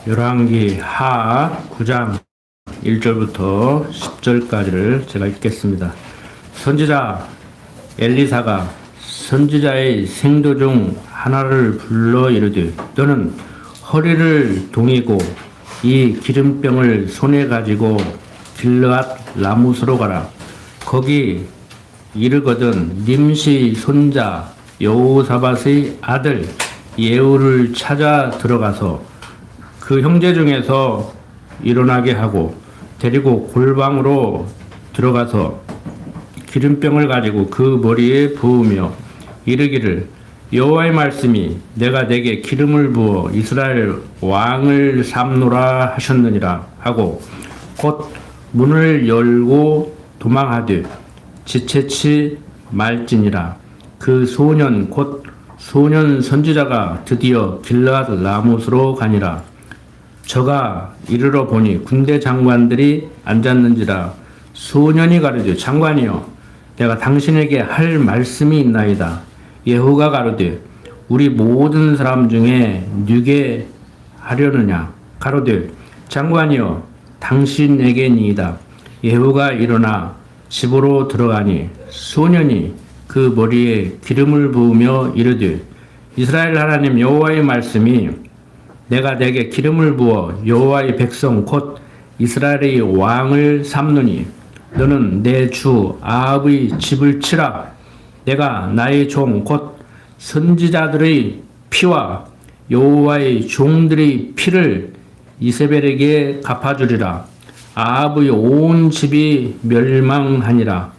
열왕기 하 9장 1절부터 10절까지를 제가 읽겠습니다. 선지자 엘리사가 선지자의 생도 중 하나를 불러 이르되 너는 허리를 동이고 이 기름병을 손에 가지고 길르앗 라못으로 가라. 거기 이르거든 님시 손자 여호사밧의 아들 예후를 찾아 들어가서 그 형제 중에서 일어나게 하고 데리고 골방으로 들어가서 기름병을 가지고 그 머리에 부으며 이르기를 여호와의 말씀이 내가 내게 기름을 부어 이스라엘 왕을 삼노라 하셨느니라 하고 곧 문을 열고 도망하되 지체치 말지니라. 그 소년 곧 소년 선지자가 드디어 길르앗 라못으로 가니라. 저가 이르러 보니 군대 장관들이 앉았는지라. 소년이 가르되 장관이여 내가 당신에게 할 말씀이 있나이다. 예후가 가로되 우리 모든 사람 중에 누게 하려느냐. 가로되 장관이여 당신에게니이다. 예후가 일어나 집으로 들어가니 소년이 그 머리에 기름을 부으며 이르되 이스라엘 하나님 여호와의 말씀이 내가 내게 기름을 부어 여호와의 백성 곧 이스라엘의 왕을 삼느니 너는 내 주 아합의 집을 치라. 내가 나의 종 곧 선지자들의 피와 여호와의 종들의 피를 이세벨에게 갚아주리라. 아합의 온 집이 멸망하니라.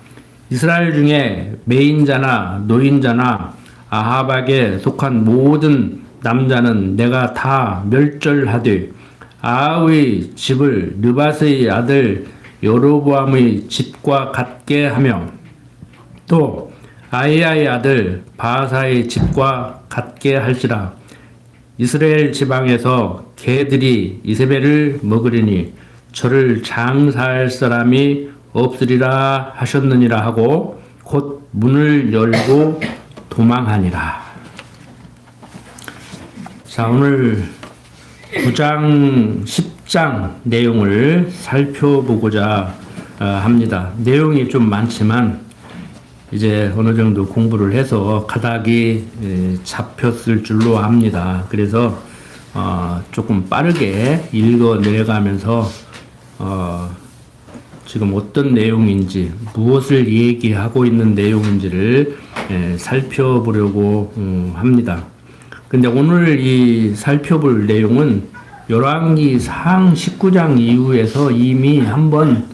이스라엘 중에 매인자나 노인자나 아합에게 속한 모든 남자는 내가 다 멸절하되 아합의 집을 느밧의 아들 여로보암의 집과 같게 하며 또 아히야의 아들 바하사의 집과 같게 할지라. 이스라엘 지방에서 개들이 이세벨을 먹으리니 저를 장사할 사람이 없으리라 하셨느니라 하고 곧 문을 열고 도망하니라. 자, 오늘 9장 10장 내용을 살펴보고자 합니다. 내용이 좀 많지만 이제 어느 정도 공부를 해서 가닥이 잡혔을 줄로 압니다. 그래서 조금 빠르게 읽어 내려가면서 지금 어떤 내용인지 무엇을 얘기하고 있는 내용인지를 살펴보려고 합니다. 근데 오늘 이 살펴볼 내용은 열왕기 상 19장 이후에서 이미 한번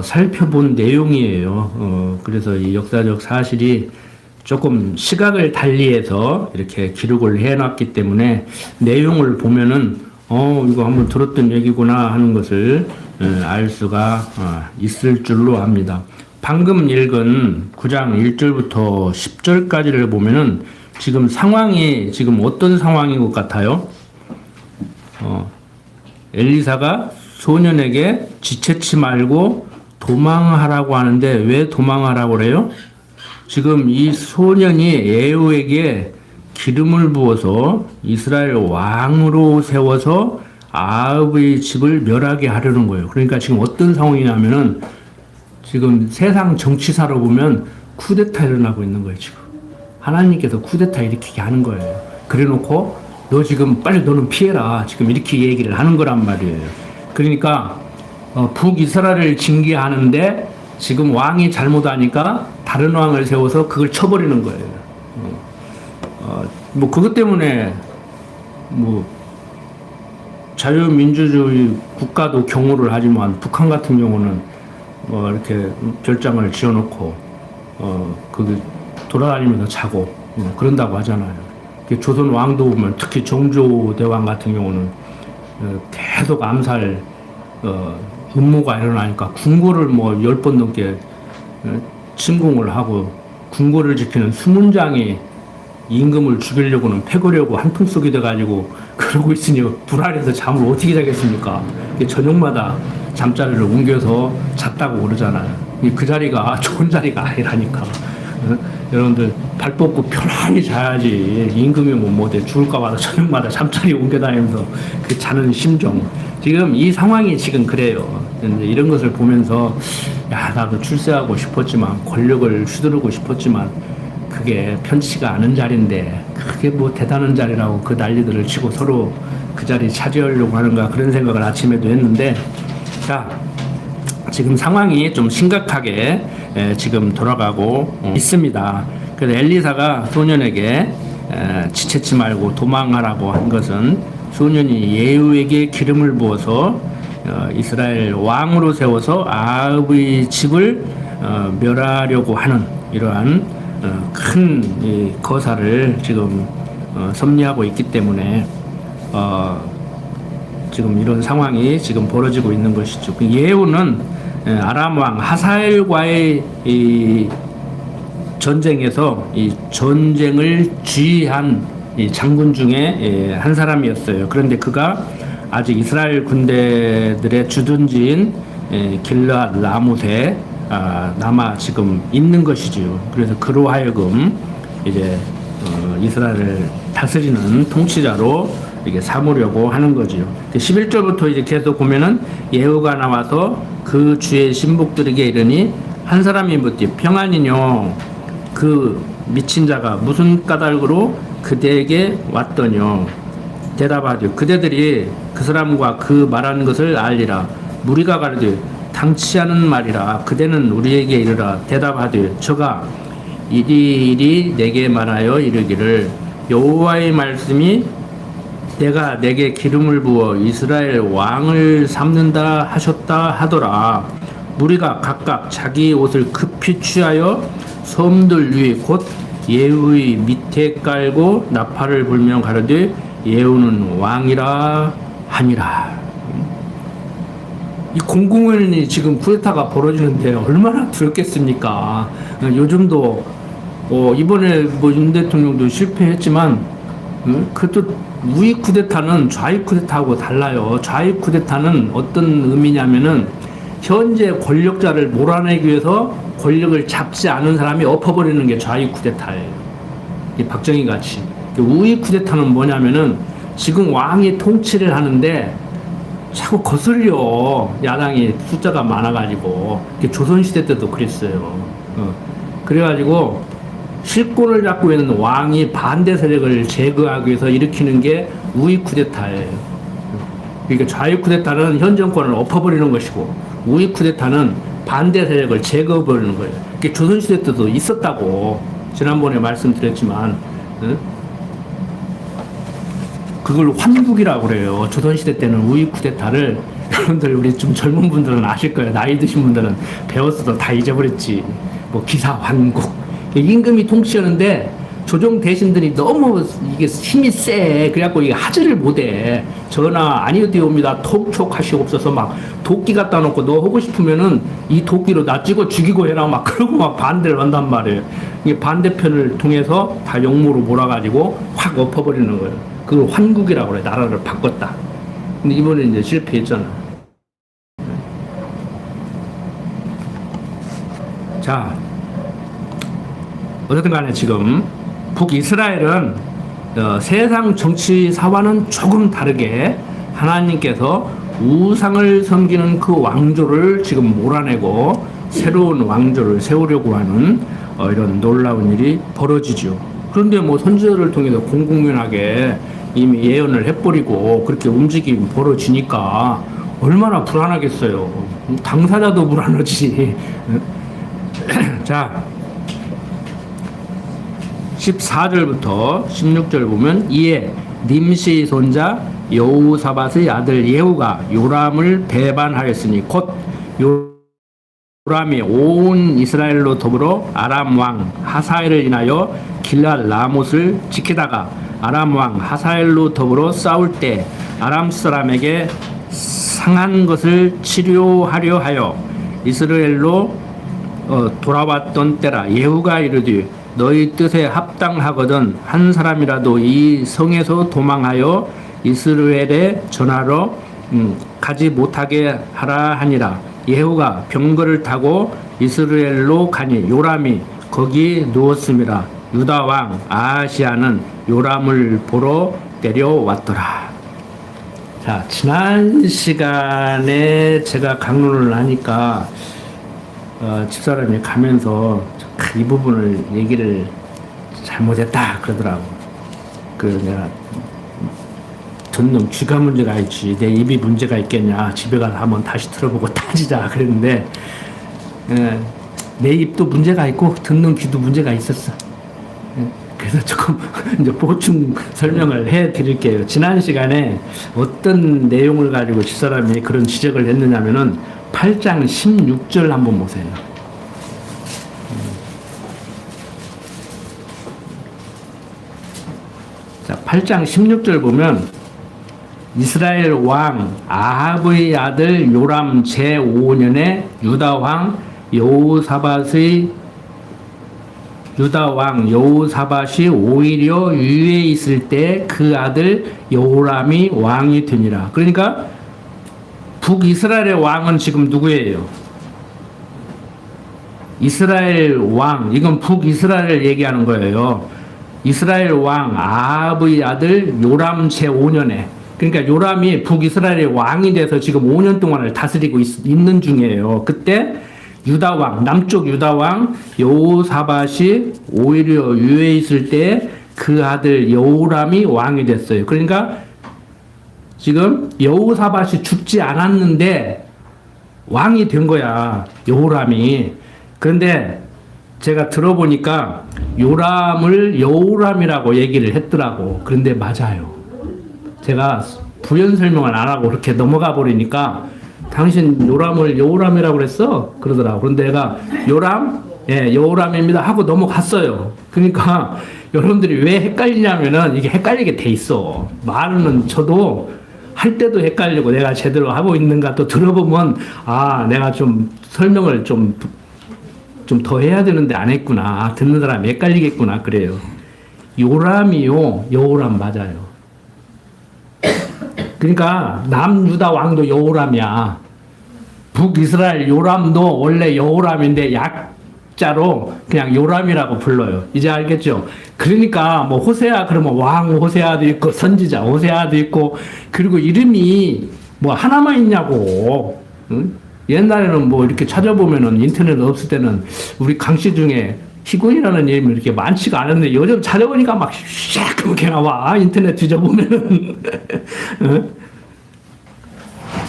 살펴본 내용이에요. 그래서 이 역사적 사실이 조금 시각을 달리해서 이렇게 기록을 해놨기 때문에 내용을 보면은 이거 한번 들었던 얘기구나 하는 것을 알 수가 있을 줄로 압니다. 방금 읽은 9장 1절부터 10절까지를 보면은 지금 상황이 지금 어떤 상황인 것 같아요? 엘리사가 소년에게 지체치 말고 도망하라고 하는데 왜 도망하라고 그래요? 지금 이 소년이 예후에게 기름을 부어서 이스라엘 왕으로 세워서 아합의 집을 멸하게 하려는 거예요. 그러니까 지금 어떤 상황이냐면은 지금 세상 정치사로 보면 쿠데타 일어나고 있는 거예요. 지금 하나님께서 쿠데타 일으키게 하는 거예요. 그래놓고 너 지금 빨리 너는 피해라. 지금 이렇게 얘기를 하는 거란 말이에요. 그러니까 북이스라엘을 징계하는데 지금 왕이 잘못하니까 다른 왕을 세워서 그걸 쳐버리는 거예요. 뭐 그것 때문에 뭐 자유민주주의 국가도 경호를 하지만 북한 같은 경우는 이렇게 별장을 지어놓고 그 돌아다니면서 자고 그런다고 하잖아요. 조선 왕도 보면 특히 정조대왕 같은 경우는 계속 암살 음모가 일어나니까 궁궐을 뭐 10번 넘게 침공을 하고 궁궐을 지키는 수문장이 임금을 죽이려고는 패거려고 한통 속이 돼가지고 그러고 있으니 불안해서 잠을 어떻게 자겠습니까? 저녁마다 잠자리를 옮겨서 잤다고 그러잖아요. 그 자리가 좋은 자리가 아니라니까. 여러분들 발 뻗고 편안히 자야지. 임금이 뭐 어디 죽을까 봐서 저녁마다 잠자리 옮겨 다니면서 그 자는 심정. 지금 이 상황이 지금 그래요. 이런 것을 보면서 야, 나도 출세하고 싶었지만 권력을 휘두르고 싶었지만 그게 편치가 않은 자리인데 그게 뭐 대단한 자리라고 그 난리들을 치고 서로 그 자리 차지하려고 하는가 그런 생각을 아침에도 했는데 자 지금 상황이 좀 심각하게 지금 돌아가고 있습니다. 그래서 엘리사가 소년에게 지체치 말고 도망하라고 한 것은 소년이 예후에게 기름을 부어서 이스라엘 왕으로 세워서 아합의 집을 멸하려고 하는 이러한 큰 거사를 지금 섭리하고 있기 때문에 지금 이런 상황이 지금 벌어지고 있는 것이죠. 그 예후는 아람 왕 하사엘과의 이 전쟁에서 이 전쟁을 지휘한 이 장군 중에 한 사람이었어요. 그런데 그가 아직 이스라엘 군대들의 주둔지인 길르앗 라못에 남아 지금 있는 것이지요. 그래서 그로 하여금 이제 이스라엘을 다스리는 통치자로 이게 삼으려고 하는 거지요. 11절부터 이제 계속 보면은 예후가 나와서 그 주의 신복들에게 이르니 한 사람이 묻되 평안이뇨 그 미친 자가 무슨 까닭으로 그대에게 왔더뇨 대답하되 그대들이 그 사람과 그 말하는 것을 알리라 무리가 가르되 당치 않은 말이라 그대는 우리에게 이르라 대답하되 저가 이리 내게 말하여 이르기를 여호와의 말씀이 내가 내게 기름을 부어 이스라엘 왕을 삼는다 하셨다 하더라. 무리가 각각 자기 옷을 급히 취하여 섬들 위에 곧 예후의 밑에 깔고 나팔을 불며 가르되 예후는 왕이라 하니라. 이 공공연히 지금 쿠데타가 벌어지는데 얼마나 두렵겠습니까? 요즘도 이번에 뭐 윤 대통령도 실패했지만 그것도 우익 쿠데타는 좌익 쿠데타하고 달라요. 좌익 쿠데타는 어떤 의미냐면은 현재 권력자를 몰아내기 위해서 권력을 잡지 않은 사람이 엎어버리는 게 좌익 쿠데타예요. 박정희 같이. 우익 쿠데타는 뭐냐면은 지금 왕이 통치를 하는데 자꾸 거슬려. 야당이 숫자가 많아가지고. 조선시대 때도 그랬어요. 그래가지고 실권을 잡고 있는 왕이 반대 세력을 제거하기 위해서 일으키는 게 우익 쿠데타예요. 그러니까 좌익 쿠데타는 현 정권을 엎어버리는 것이고 우익 쿠데타는 반대 세력을 제거해버리는 거예요. 그게 조선시대 때도 있었다고 지난번에 말씀드렸지만 그걸 환국이라고 그래요. 조선시대 때는 우익 쿠데타를 여러분들 우리 좀 젊은 분들은 아실 거예요. 나이 드신 분들은 배웠어도 다 잊어버렸지. 뭐 기사 환국 임금이 통치하는데 조정 대신들이 너무 이게 힘이 세. 그래갖고 이게 하지를 못해. 전하 아니오디옵니다. 톡촉 하시옵소서 막 도끼 갖다 놓고 너 하고 싶으면은 이 도끼로 나 찍어 죽이고 해라 막 그러고 막 반대를 한단 말이에요. 이게 반대편을 통해서 다 용모로 몰아가지고 확 엎어버리는 거예요. 그걸 환국이라고 그래. 나라를 바꿨다. 근데 이번에 이제 실패했잖아. 자. 어쨌든 간에 지금 북이스라엘은 세상 정치사와는 조금 다르게 하나님께서 우상을 섬기는 그 왕조를 지금 몰아내고 새로운 왕조를 세우려고 하는 이런 놀라운 일이 벌어지죠. 그런데 뭐 선지자를 통해서 공공연하게 이미 예언을 해버리고 그렇게 움직임이 벌어지니까 얼마나 불안하겠어요. 당사자도 불안하지. 자 14절부터 16절 보면 이에 님시 손자 여호사밧의 아들 예후가 요람을 배반하였으니 곧 요람이 온 이스라엘로 더불어 아람 왕 하사엘을 인하여 길르앗 라못을 지키다가 아람 왕 하사엘로 더불어 싸울 때 아람 사람에게 상한 것을 치료하려 하여 이스라엘로 돌아왔던 때라. 예후가 이르되 너희 뜻에 합당하거든 한 사람이라도 이 성에서 도망하여 이스라엘에 전하러 가지 못하게 하라 하니라. 예후가 병거를 타고 이스라엘로 가니 요람이 거기 누웠음이라. 유다 왕 아하시아는 요람을 보러 내려왔더라. 자, 지난 시간에 제가 강론을 하니까 집사람이 가면서 이 부분을 얘기를 잘못했다 그러더라고. 내가 듣는 귀가 문제가 있지 내 입이 문제가 있겠냐, 집에 가서 한번 다시 들어보고 따지자 그랬는데 내 입도 문제가 있고 듣는 귀도 문제가 있었어. 그래서 조금 이제 보충 설명을 해 드릴게요. 지난 시간에 어떤 내용을 가지고 집사람이 그런 지적을 했느냐면은 8장 16절 한번 보세요. 자, 8장 16절 보면 이스라엘 왕 아합의 아들 요람 제5년에 유다 왕 여호사밧이 오히려 유에 있을 때 그 아들 여호람이 왕이 되니라. 그러니까 북이스라엘의 왕은 지금 누구예요? 이스라엘 왕, 이건 북이스라엘을 얘기하는 거예요. 이스라엘 왕 아합의 아들 요람 제5년에, 그러니까 요람이 북이스라엘의 왕이 돼서 지금 5년 동안을 다스리고 있는 중이에요. 그때 유다 왕, 남쪽 유다 왕 여호사밧이 오히려 유에 있을 때 그 아들 여호람이 왕이 됐어요. 그러니까 지금 여호사밧이 죽지 않았는데 왕이 된 거야, 여호람이. 그런데 제가 들어보니까 요람을 여호람이라고 얘기를 했더라고. 그런데 맞아요. 제가 부연 설명을 안 하고 그렇게 넘어가 버리니까 당신 요람을 여호람이라고 그랬어? 그러더라고. 그런데 내가 요람? 예, 여호람입니다 하고 넘어갔어요. 그러니까 여러분들이 왜 헷갈리냐면은 이게 헷갈리게 돼 있어. 말은 저도 할 때도 헷갈리고 내가 제대로 하고 있는가 또 들어보면 내가 좀 설명을 좀 더 해야 되는데 안 했구나. 듣는 사람이 헷갈리겠구나. 그래요. 요람이요, 여호람 맞아요. 그러니까 남유다 왕도 여호람이야. 북이스라엘 요람도 원래 여호람인데 약자로 그냥 요람이라고 불러요. 이제 알겠죠? 그러니까 뭐 호세아 그러면 왕 호세아도 있고 선지자 호세아도 있고, 그리고 이름이 뭐 하나만 있냐고. 응? 옛날에는 뭐 이렇게 찾아보면은 인터넷 없을 때는 우리 강씨 중에 희군이라는 이름이 이렇게 많지가 않은데 요즘 찾아보니까 막 샥 그렇게 나와. 인터넷 뒤져보면은.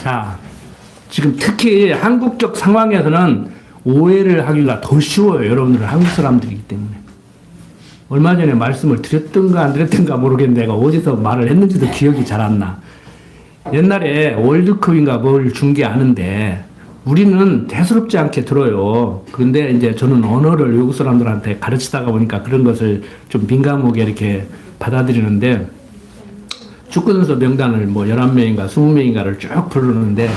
자, 지금 특히 한국적 상황에서는 오해를 하기가 더 쉬워요. 여러분들은 한국 사람들이기 때문에. 얼마 전에 말씀을 드렸던가 안 드렸던가 모르겠는데 내가 어디서 말을 했는지도 기억이 잘 안 나. 옛날에 월드컵인가 뭘 중계하는데 우리는 대수롭지 않게 들어요. 그런데 이제 저는 언어를 외국 사람들한테 가르치다가 보니까 그런 것을 좀 민감하게 이렇게 받아들이는데, 축구선수 명단을 뭐 11명인가 20명인가를 쭉 부르는데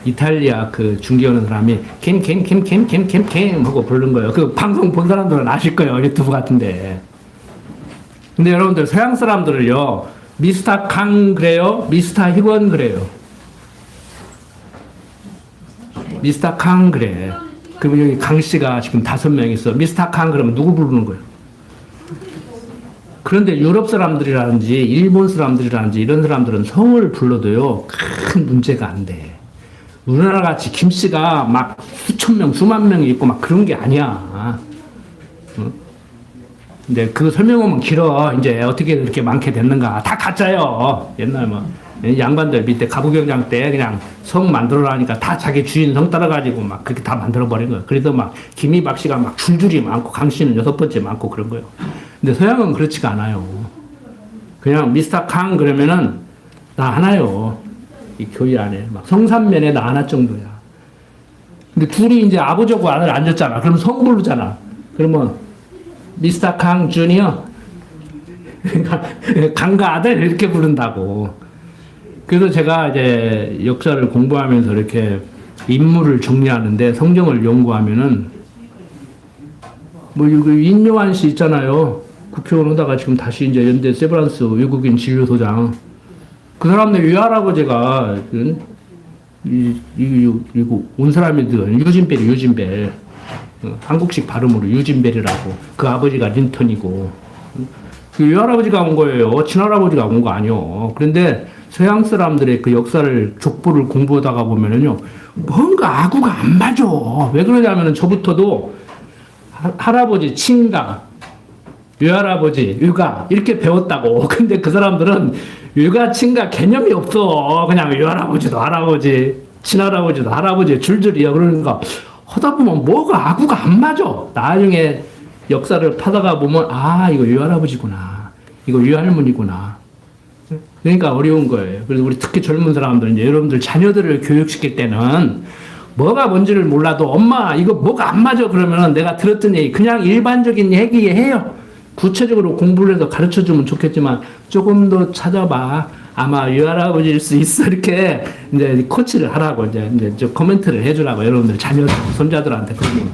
이탈리아 그 중계하는 사람이 캠 하고 부르는 거예요. 그 방송 본 사람들은 아실 거예요. 유튜브 같은데. 근데 여러분들 서양 사람들을요, 미스터 강 그래요? 미스터 희건 그래요. 미스터 강 그래. 그러면 여기 강 씨가 지금 5명 있어. 미스터 강 그러면 누구 부르는 거예요? 그런데 유럽 사람들이라든지 일본 사람들이라든지 이런 사람들은 성을 불러도요 큰 문제가 안 돼. 우리나라 같이 김 씨가 막 수천 명, 수만 명이 있고 막 그런 게 아니야. 응? 근데 그 설명하면 길어. 이제 어떻게 이렇게 많게 됐는가. 다 가짜요. 옛날 뭐 양반들 밑에 가부경장 때 그냥 성 만들어라니까 다 자기 주인 성 따라가지고 막 그렇게 다 만들어버린 거예요. 그래서 막 김이박 씨가 막 줄줄이 많고 강 씨는 6번째 많고 그런 거예요. 근데 서양은 그렇지가 않아요. 그냥 미스터 강 그러면은 나 하나요. 이 교회 안에 막 성삼면에 나 하나 정도야. 근데 둘이 이제 아버지하고 아들 앉았잖아. 그러면 성 부르잖아. 그러면 미스터 강 주니어 강가 아들 이렇게 부른다고. 그래서 제가 이제 역사를 공부하면서 이렇게 인물을 정리하는데 성경을 연구하면은 뭐 이거 인요한 씨 있잖아요. 국회의원 하다가 지금 다시 이제 연대 세브란스 외국인 진료소장. 그 사람네 외할아버지가 이거 온 사람이든 유진벨 한국식 발음으로 유진벨이라고. 그 아버지가 린턴이고 그 외할아버지가 온 거예요. 친할아버지가 온 거 아니요. 그런데 서양 사람들의 그 역사를 족보를 공부하다가 보면은요, 뭔가 아구가 안 맞아. 왜 그러냐면은 저부터도 할아버지 친가, 외할아버지, 육아 이렇게 배웠다고. 근데 그 사람들은 육아, 친가 개념이 없어. 그냥 외할아버지도 할아버지, 친할아버지도 할아버지 줄줄이야. 그러니까 하다 보면 뭐가 아구가 안 맞아. 나중에 역사를 파다가 보면 아 이거 외할아버지구나, 이거 외할머니구나. 그러니까 어려운 거예요. 그래서 우리 특히 젊은 사람들, 이제 여러분들 자녀들을 교육시킬 때는 뭐가 뭔지를 몰라도 엄마 이거 뭐가 안 맞아 그러면 내가 들었던 얘기 그냥 일반적인 얘기해요. 구체적으로 공부를 해서 가르쳐 주면 좋겠지만 조금 더 찾아봐. 아마 외할아버지일 수 있어. 이렇게 이제 코치를 하라고 이제 저 코멘트를 해주라고 여러분들 자녀들, 손자들한테. 그러면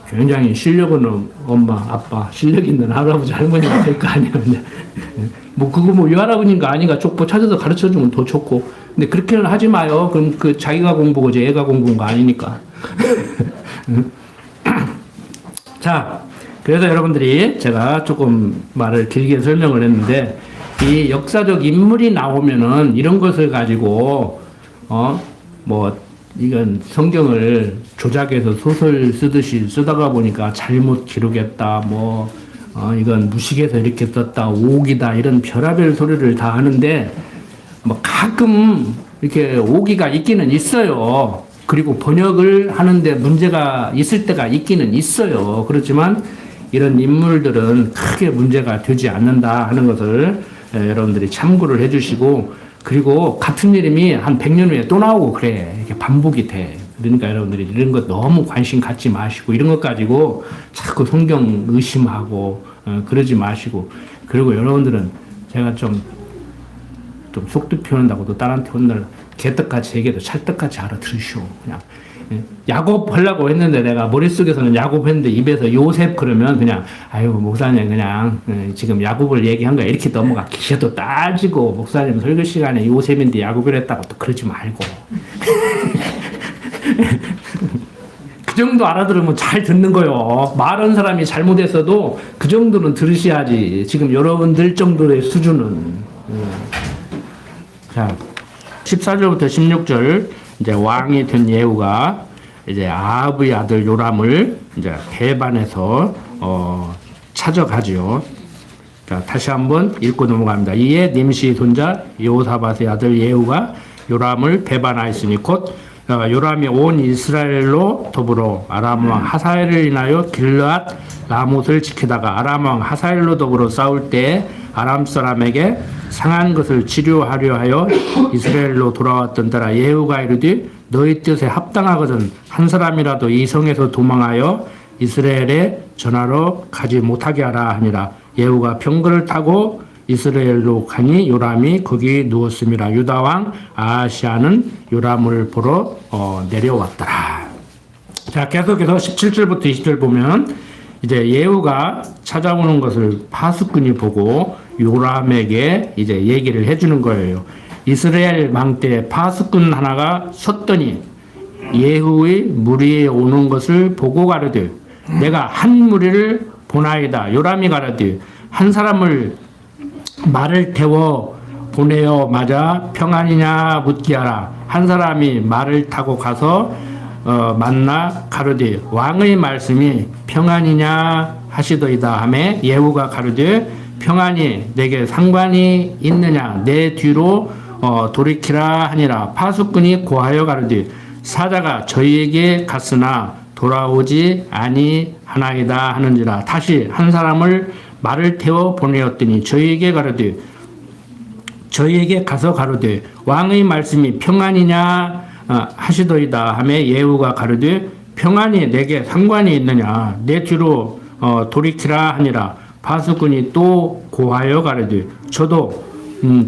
굉장히 실력 있는 엄마, 아빠, 실력 있는 할아버지, 할머니가 될 거 아니에요. 뭐 그거 뭐 외할아버지인가 아닌가 족보 찾아서 가르쳐 주면 더 좋고. 근데 그렇게는 하지 마요. 그럼 그 자기가 공부고 제 애가 공부인 거 아니니까. 자, 그래서 여러분들이 제가 조금 말을 길게 설명을 했는데 이 역사적 인물이 나오면은 이런 것을 가지고 뭐 이건 성경을 조작해서 소설 쓰듯이 쓰다가 보니까 잘못 기록했다, 뭐 이건 무식해서 이렇게 썼다, 오기다, 이런 별의별 소리를 다 하는데 뭐 가끔 이렇게 오기가 있기는 있어요. 그리고 번역을 하는데 문제가 있을 때가 있기는 있어요. 그렇지만 이런 인물들은 크게 문제가 되지 않는다 하는 것을 여러분들이 참고를 해주시고, 그리고 같은 이름이 한 100년 후에 또 나오고 그래. 이렇게 반복이 돼. 그러니까 여러분들이 이런 것 너무 관심 갖지 마시고, 이런 것 가지고 자꾸 성경 의심하고 그러지 마시고. 그리고 여러분들은 제가 좀 속도 표현한다고 또 딸한테 혼날 개떡같이 얘기해도 찰떡같이 알아들으시오. 그냥 야곱 하려고 했는데 내가 머릿속에서는 야곱 했는데 입에서 요셉 그러면 그냥 아유 목사님 그냥 지금 야곱을 얘기한 거야 이렇게 넘어가. 기셔도 따지고 목사님 설교 시간에 요셉인데 야곱을 했다고 또 그러지 말고. 그 정도 알아들으면 잘 듣는 거요. 말한 사람이 잘못했어도 그 정도는 들으셔야지. 지금 여러분들 정도의 수준은. 자, 14절부터 16절, 이제 왕이 된 예후가 이제 아합의 아들 요람을 이제 배반해서 찾아가지요. 자, 다시 한번 읽고 넘어갑니다. 이에 님시 손자 여호사밧의 아들 예후가 요람을 배반하였으니 곧 요람이 온 이스라엘로 더불어 아람 왕 하사엘을 인하여 길르앗 라못을 지키다가 아람 왕 하사엘로 더불어 싸울 때 아람 사람에게 상한 것을 치료하려 하여 이스라엘로 돌아왔던 때라 예후가 이르되 너희 뜻에 합당하거든 한 사람이라도 이 성에서 도망하여 이스라엘에 전하러 가지 못하게 하라 하니라. 예후가 병거를 타고 이스라엘로 가니 요람이 거기 누웠음이라. 유다 왕 아하시아는 요람을 보러 내려왔더라. 자, 계속해서 17절부터 20절 보면 이제 예후가 찾아오는 것을 파수꾼이 보고 요람에게 이제 얘기를 해주는 거예요. 이스라엘 망 때 파수꾼 하나가 섰더니 예후의 무리에 오는 것을 보고 가르되 내가 한 무리를 보나이다. 요람이 가르되 한 사람을 말을 태워 보내어 맞아 평안이냐 묻게 하라. 한 사람이 말을 타고 가서 만나 가르되 왕의 말씀이 평안이냐 하시더이다 하매 예후가 가르되 평안이 내게 상관이 있느냐 내 뒤로 돌이키라 하니라. 파수꾼이 고하여 가르되 사자가 저희에게 갔으나 돌아오지 아니하나이다 하는지라. 다시 한 사람을 말을 태워 보내었더니 저희에게 가르되 저희에게 가서 가르되 왕의 말씀이 평안이냐 하시더이다 하매 예후가 가르되 평안이 내게 상관이 있느냐 내 뒤로 돌이키라 하니라. 파수꾼이 또 고하여 가르되 저도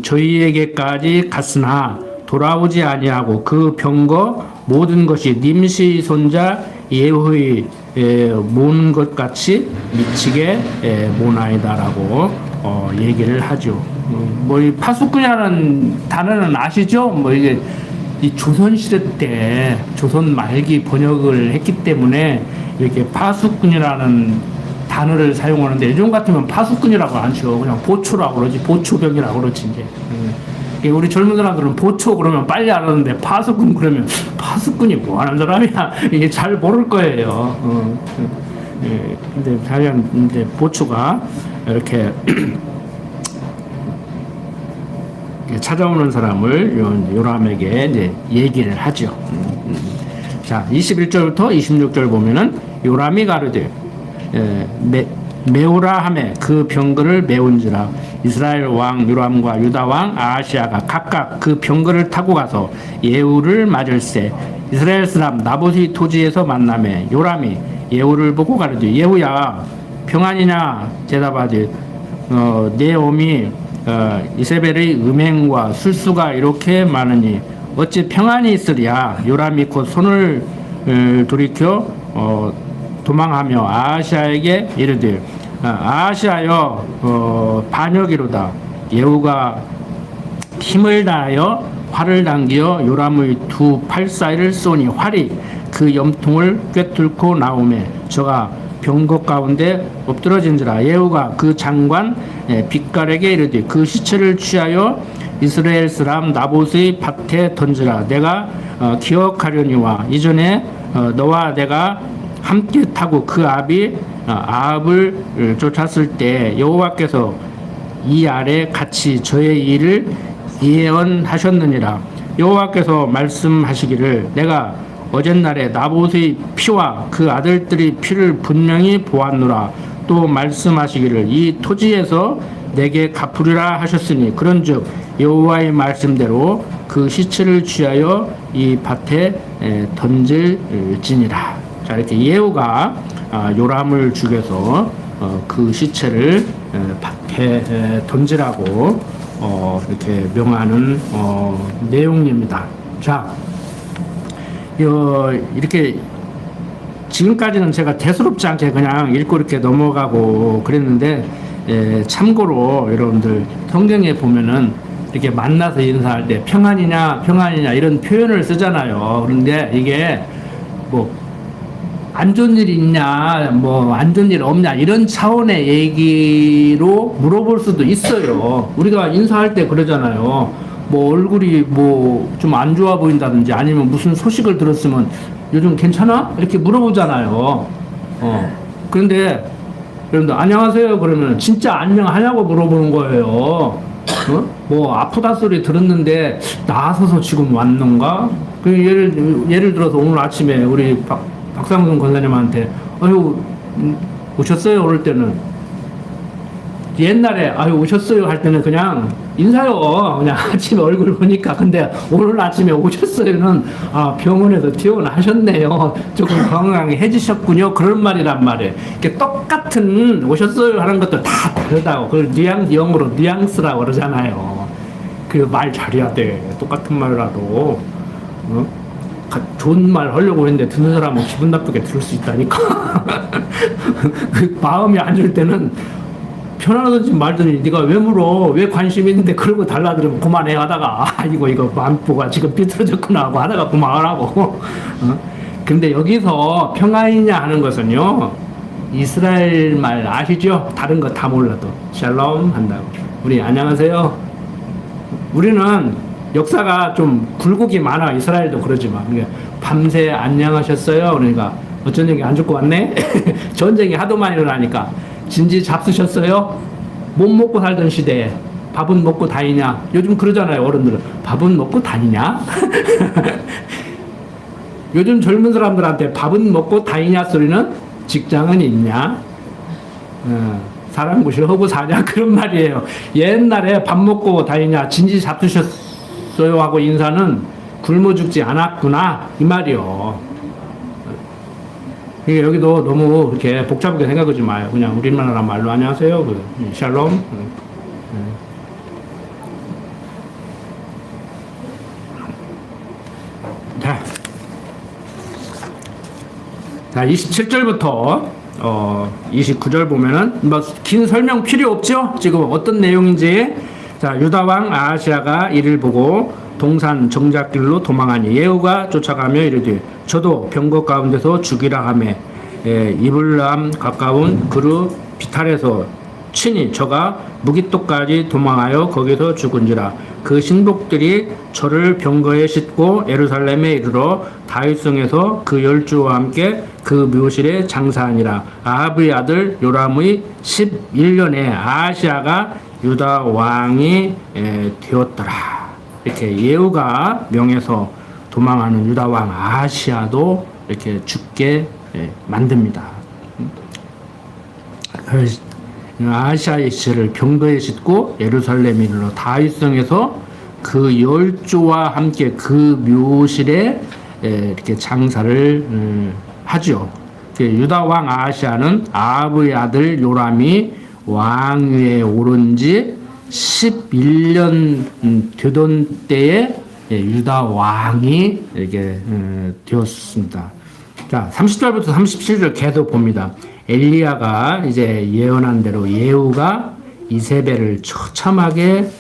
저희에게까지 갔으나 돌아오지 아니하고 그 병거 모든 것이 님시 손자 예후의 모는 것 같이 미치게 모나이다라고 얘기를 하죠. 뭐 이 파수꾼이라는 단어는 아시죠? 뭐 이게 이 조선 시대 때 조선 말기 번역을 했기 때문에 이렇게 파수꾼이라는 단어를 사용하는데 요즘 같으면 파수꾼이라고 안 쳐. 그냥 보초라고 그러지. 보초병이라고 그러지 이제. 우리 젊은 사람들은 보초 그러면 빨리 알았는데 파수꾼 그러면 파수꾼이 뭐 하는 사람이야? 이게 잘 모를 거예요. 예, 근데 자기가 이제 보초가 이렇게 찾아오는 사람을 요람에게 이제 얘기를 하죠. 자, 21절부터 26절 보면은 요람이 가르되 메우라 하매 그 병거를 메운지라. 이스라엘 왕 요람과 유다 왕 아하시아가 각각 그 병거를 타고 가서 예후를 맞을세. 이스라엘 사람 나봇의 토지에서 만나매 요람이 예후를 보고 가르되 예후야 평안이냐 대답하되 내 어미 이세벨의 음행과 술수가 이렇게 많으니 어찌 평안이 있으랴. 요람이 곧 손을 돌이켜 도망하며 아하시아에게 이르되 아하시아여 반역이로다. 예후가 힘을 다하여 활을 당기어 요람의 두 팔 사이를 쏘니 활이 그 염통을 꿰뚫고 나오매 저가 병거 가운데 엎드러진지라. 예후가 그 장관 빛깔에게 이르되 그 시체를 취하여 이스라엘 사람 나봇의 밭에 던지라. 내가 기억하려니와 이전에 너와 내가 함께 타고 그 아합을 쫓았을 때 여호와께서 이 아래 같이 저의 일을 예언하셨느니라. 여호와께서 말씀하시기를 내가 어젯날에 나봇의 피와 그 아들들의 피를 분명히 보았노라. 또 말씀하시기를 이 토지에서 내게 갚으리라 하셨으니 그런즉 여호와의 말씀대로 그 시체를 취하여 이 밭에 던질지니라. 자, 이렇게 예후가 요람을 죽여서 그 시체를 밭에 던지라고 이렇게 명하는 내용입니다. 자, 이렇게 지금까지는 제가 대수롭지 않게 그냥 읽고 이렇게 넘어가고 그랬는데 참고로 여러분들 성경에 보면은 이렇게 만나서 인사할 때 평안이냐 이런 표현을 쓰잖아요. 그런데 이게 뭐 안 좋은 일 있냐 뭐 안 좋은 일 없냐 이런 차원의 얘기로 물어볼 수도 있어요. 우리가 인사할 때 그러잖아요. 뭐 얼굴이 뭐 좀 안 좋아 보인다든지 아니면 무슨 소식을 들었으면 요즘 괜찮아? 이렇게 물어보잖아요. 그런데 여러분들 안녕하세요 그러면 진짜 안녕하냐고 물어보는 거예요. 뭐 아프다 소리 들었는데 나서서 지금 왔는가? 그 예를 들어서 오늘 아침에 우리 박상준 권사님한테 아유 오셨어요? 그럴 때는 옛날에 아유 오셨어요 할 때는 그냥 인사요 그냥 아침에 얼굴 보니까. 근데 오늘 아침에 오셨어요는 병원에서 퇴원하셨네요, 조금 건강해지셨군요, 그런 말이란 말이에요. 이렇게 똑같은 오셨어요 하는 것도 다 다르다고. 그걸 영어로 뉘앙스라고 그러잖아요. 그 말 잘해야 돼. 똑같은 말이라도 좋은 말 하려고 했는데 듣는 사람은 기분 나쁘게 들을 수 있다니까. 그 마음이 안 좋을 때는 편안하든지 말든지 네가 왜 물어? 왜 관심 있는데 그러고 달라들으면 그만해 하다가 이거 마음보가 지금 삐뚤어졌구나 하고 하다가 그만하라고. 근데 여기서 평안이냐 하는 것은요, 이스라엘 말 아시죠? 다른 거 다 몰라도 샬롬 한다고. 우리 안녕하세요. 우리는 역사가 좀 굴곡이 많아. 이스라엘도 그러지만 밤새 안녕하셨어요. 그러니까 어쩐지 안 죽고 왔네. 전쟁이 하도 많이 일어나니까 진지 잡수셨어요? 못 먹고 살던 시대에 밥은 먹고 다니냐? 요즘 그러잖아요, 어른들은. 밥은 먹고 다니냐? 요즘 젊은 사람들한테 밥은 먹고 다니냐 소리는 직장은 있냐? 사람 구실 하고 사냐? 그런 말이에요. 옛날에 밥 먹고 다니냐? 진지 잡수셨어요? 하고 인사는 굶어 죽지 않았구나 이 말이요. 그러니까 여기도 너무 그렇게 복잡하게 생각하지 마요. 그냥 우리나라 말로 안녕하세요, 샬롬. 자, 27절부터 29절 보면은 뭐 긴 설명 필요 없죠? 지금 어떤 내용인지. 자, 유다 왕 아하시아가 이를 보고 동산 정작길로 도망하니 예후가 쫓아가며 이르되 저도 병거 가운데서 죽이라 하매 이블람 가까운 그루 비탈에서 친히 저가 무기토까지 도망하여 거기서 죽은지라. 그 신복들이 저를 병거에 싣고 예루살렘에 이르러 다윗성에서 그 10주와 함께 그 묘실에 장사하니라. 아합의 아들 요람의 11년에 아하시아가 유다 왕이 되었더라. 이렇게 예후가 명해서 도망하는 유다 왕 아하시아도 이렇게 죽게 만듭니다. 아하시아의 시체를 병거에 싣고 예루살렘에 이르러 다윗성에서 그 10조와 함께 그 묘실에 이렇게 장사를 하죠. 유다 왕 아하시아는 아합의 아들 요람이 왕위에 오른 지 11년 되던 때에 유다 왕이 이렇게 되었습니다. 자, 30절부터 37절 계속 봅니다. 엘리야가 이제 예언한 대로 예후가 이세벨을 처참하게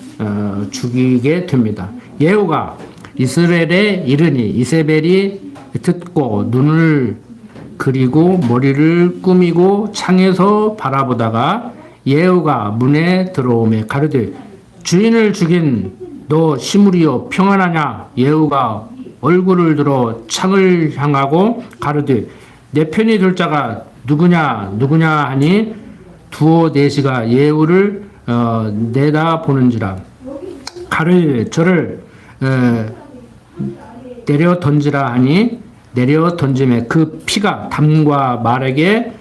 죽이게 됩니다. 예후가 이스라엘에 이르니 이세벨이 듣고 눈을 그리고 머리를 꾸미고 창에서 바라보다가 예후가 문에 들어오매 가르되 주인을 죽인 너 시므리여 평안하냐? 예후가 얼굴을 들어 창을 향하고 가르되 내 편이 들 자가 누구냐 하니 두어 네시가 예후를 내다보는지라. 가르되 저를 내려 던지라 하니 내려 던짐에 그 피가 담과 말에게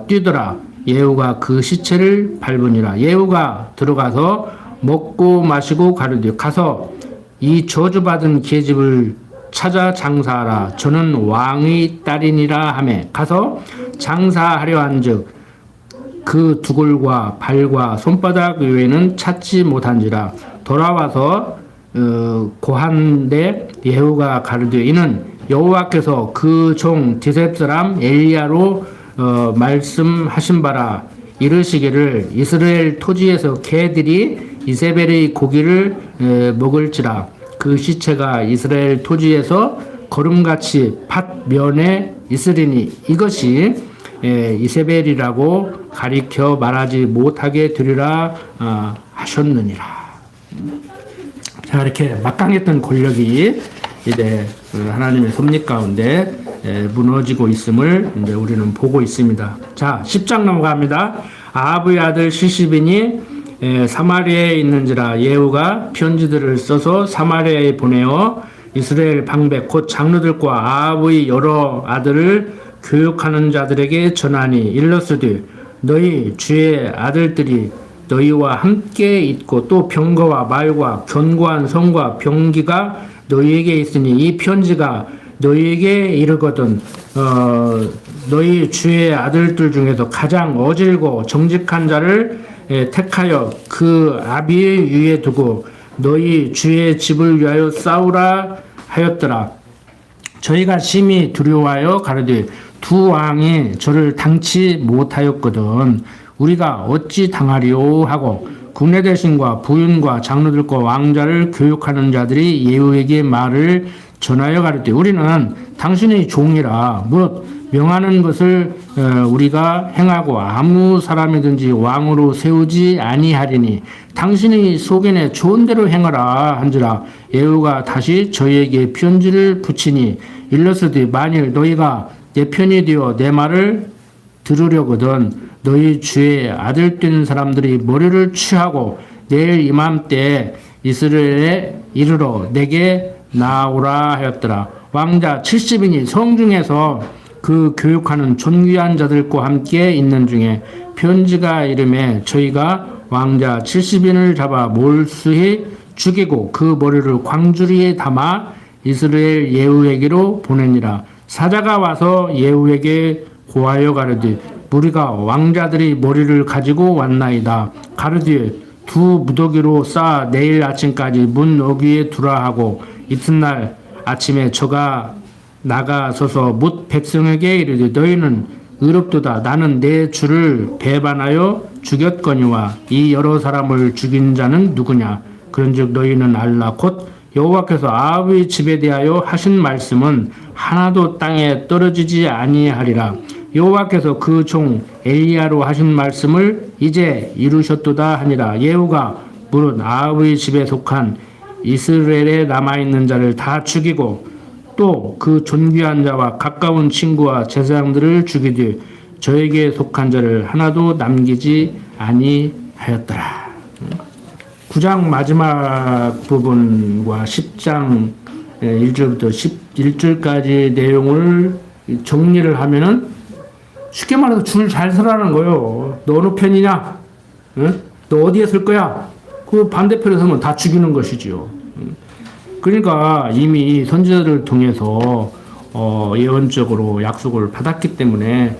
뛰더라. 예후가 그 시체를 밟으니라. 예후가 들어가서 먹고 마시고 가르되 가서 이 저주받은 계집을 찾아 장사하라. 저는 왕의 딸이니라 하매 가서 장사하려 한즉 그 두골과 발과 손바닥 외에는 찾지 못한지라. 돌아와서 고한데 예후가 가르되 이는 여호와께서 그 종 디셉 사람 엘리야로 말씀하신 바라. 이르시기를 이스라엘 토지에서 개들이 이세벨의 고기를 먹을지라. 그 시체가 이스라엘 토지에서 거름같이 밭면에 있으리니 이것이 이세벨이라고 가리켜 말하지 못하게 되리라 하셨느니라. 자, 이렇게 막강했던 권력이 이제 하나님의 섭리 가운데 무너지고 있음을 이제 우리는 보고 있습니다. 자, 10장 넘어갑니다. 아합의 아들 시십인이 사마리아에 있는지라. 예후가 편지들을 써서 사마리아에 보내어 이스라엘 방백 곧 장로들과 아합의 여러 아들을 교육하는 자들에게 전하니 일러스되 너희 주의 아들들이 너희와 함께 있고 또 병거와 말과 견고한 성과 병기가 너희에게 있으니 이 편지가 너희에게 이르거든 너희 주의 아들들 중에서 가장 어질고 정직한 자를 택하여 그 아비의 위에 두고 너희 주의 집을 위하여 싸우라 하였더라. 저희가 심히 두려워하여 가르되 두 왕이 저를 당치 못하였거든 우리가 어찌 당하리오 하고 국내 대신과 부윤과 장로들과 왕자를 교육하는 자들이 예후에게 말을 전하여 가르되 우리는 당신의 종이라 무릇 명하는 것을 우리가 행하고 아무 사람이든지 왕으로 세우지 아니하리니 당신의 소견에 좋은 대로 행하라 한지라. 예후가 다시 저희에게 편지를 붙이니 일러스되 만일 너희가 내 편이 되어 내 말을 들으려거든 너희 주의 아들 되는 사람들이 머리를 취하고 내일 이맘때 이스라엘에 이르러 내게 나오라 하였더라. 왕자 70인이 성중에서 그 교육하는 존귀한 자들과 함께 있는 중에 편지가 이름에 저희가 왕자 70인을 잡아 몰수히 죽이고 그 머리를 광주리에 담아 이스라엘 예후에게로 보내니라. 사자가 와서 예후에게 고하여 가르되 우리가 왕자들이 머리를 가지고 왔나이다. 가르되 두 무더기로 쌓아 내일 아침까지 문 어귀에 두라 하고 이튿날 아침에 저가 나가서서 뭇 백성에게 이르되 너희는 의롭도다. 나는 내 주를 배반하여 죽였거니와 이 여러 사람을 죽인 자는 누구냐. 그런즉 너희는 알라. 곧 여호와께서 아합의 집에 대하여 하신 말씀은 하나도 땅에 떨어지지 아니하리라. 여호와께서 그 종 엘리야로 하신 말씀을 이제 이루셨도다 하니라. 예후가 물은 아합의 집에 속한 이스라엘에 남아있는 자를 다 죽이고 또 그 존귀한 자와 가까운 친구와 제사장들을 죽이되 저에게 속한 자를 하나도 남기지 아니하였더라. 9장 마지막 부분과 10장 1절부터 11절까지 내용을 정리를 하면은 쉽게 말해서 줄 잘 서라는 거예요. 너 어느 편이냐? 응? 너 어디에 설 거야? 그 반대편에 서면 다 죽이는 것이지요. 그러니까 이미 선지자를 통해서 예언적으로 약속을 받았기 때문에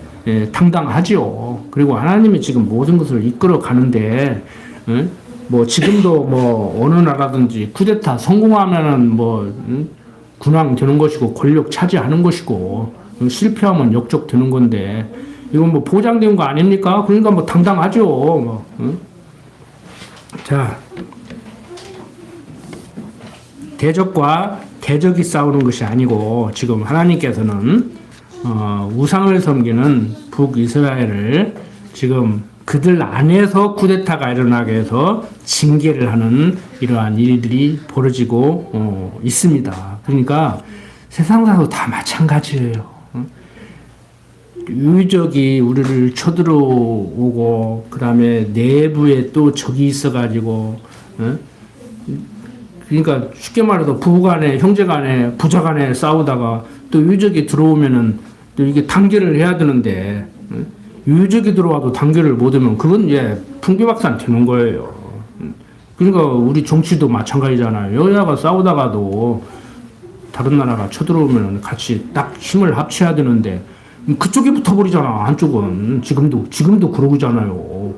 당당하지요. 그리고 하나님이 지금 모든 것을 이끌어 가는데 뭐 지금도 뭐 어느 나라든지 쿠데타 성공하면은 뭐 군왕 되는 것이고 권력 차지하는 것이고 실패하면 역적 되는 건데 이건 뭐 보장된 거 아닙니까? 그러니까 뭐 당당하죠. 뭐, 자, 대적과 대적이 싸우는 것이 아니고 지금 하나님께서는 우상을 섬기는 북이스라엘을 지금 그들 안에서 쿠데타가 일어나게 해서 징계를 하는 이러한 일들이 벌어지고 있습니다. 그러니까 세상사도 다 마찬가지예요. 유적이 우리를 쳐들어오고 그 다음에 내부에 또 적이 있어가지고 그러니까 쉽게 말해서 부부간에 형제간에 부자간에 싸우다가 또 유적이 들어오면은 또 이게 단결을 해야 되는데 유적이 들어와도 단결을 못하면 그건 풍비박산 되는 거예요. 그러니까 우리 정치도 마찬가지잖아요. 여야가 싸우다가도 다른 나라가 쳐들어오면 같이 딱 힘을 합쳐야 되는데 그쪽이 붙어버리잖아. 한쪽은 지금도 그러고잖아요.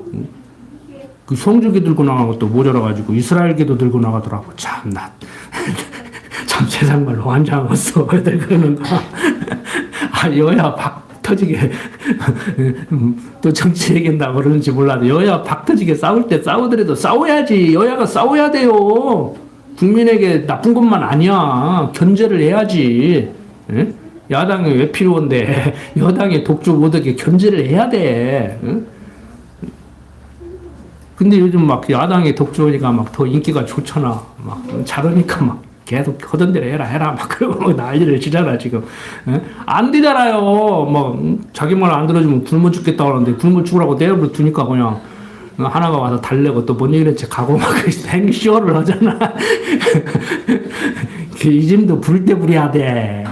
그 성주기 들고 나가고 또 모자라가지고 이스라엘기도 들고 나가더라고. 참나 참 세상 말로 환장했어. 애들 그러는 거. 여야 박 터지게 또 정치 얘기한다 그러는지 몰라도 여야 박 터지게 싸울 때 싸우더라도 싸워야지. 여야가 싸워야 돼요. 국민에게 나쁜 것만 아니야. 견제를 해야지. 응? 야당이 왜 필요한데 여당이 독주 못하게 견제를 해야 돼. 응? 근데 요즘 막 야당이 독주하니까 막 더 인기가 좋잖아. 막 잘하니까 막 계속 하던 대로 해라 막 그러고 막 난리를 치잖아 지금. 안 되잖아요. 막 자기 말 안 들어주면 굶어 죽겠다 그러는데 굶어 죽으라고 내버려 두니까 그냥 하나가 와서 달래고 또 뭔 얘기를 가고 막 행쇼를 하잖아. 이짐도 부릴 때 부려야 돼.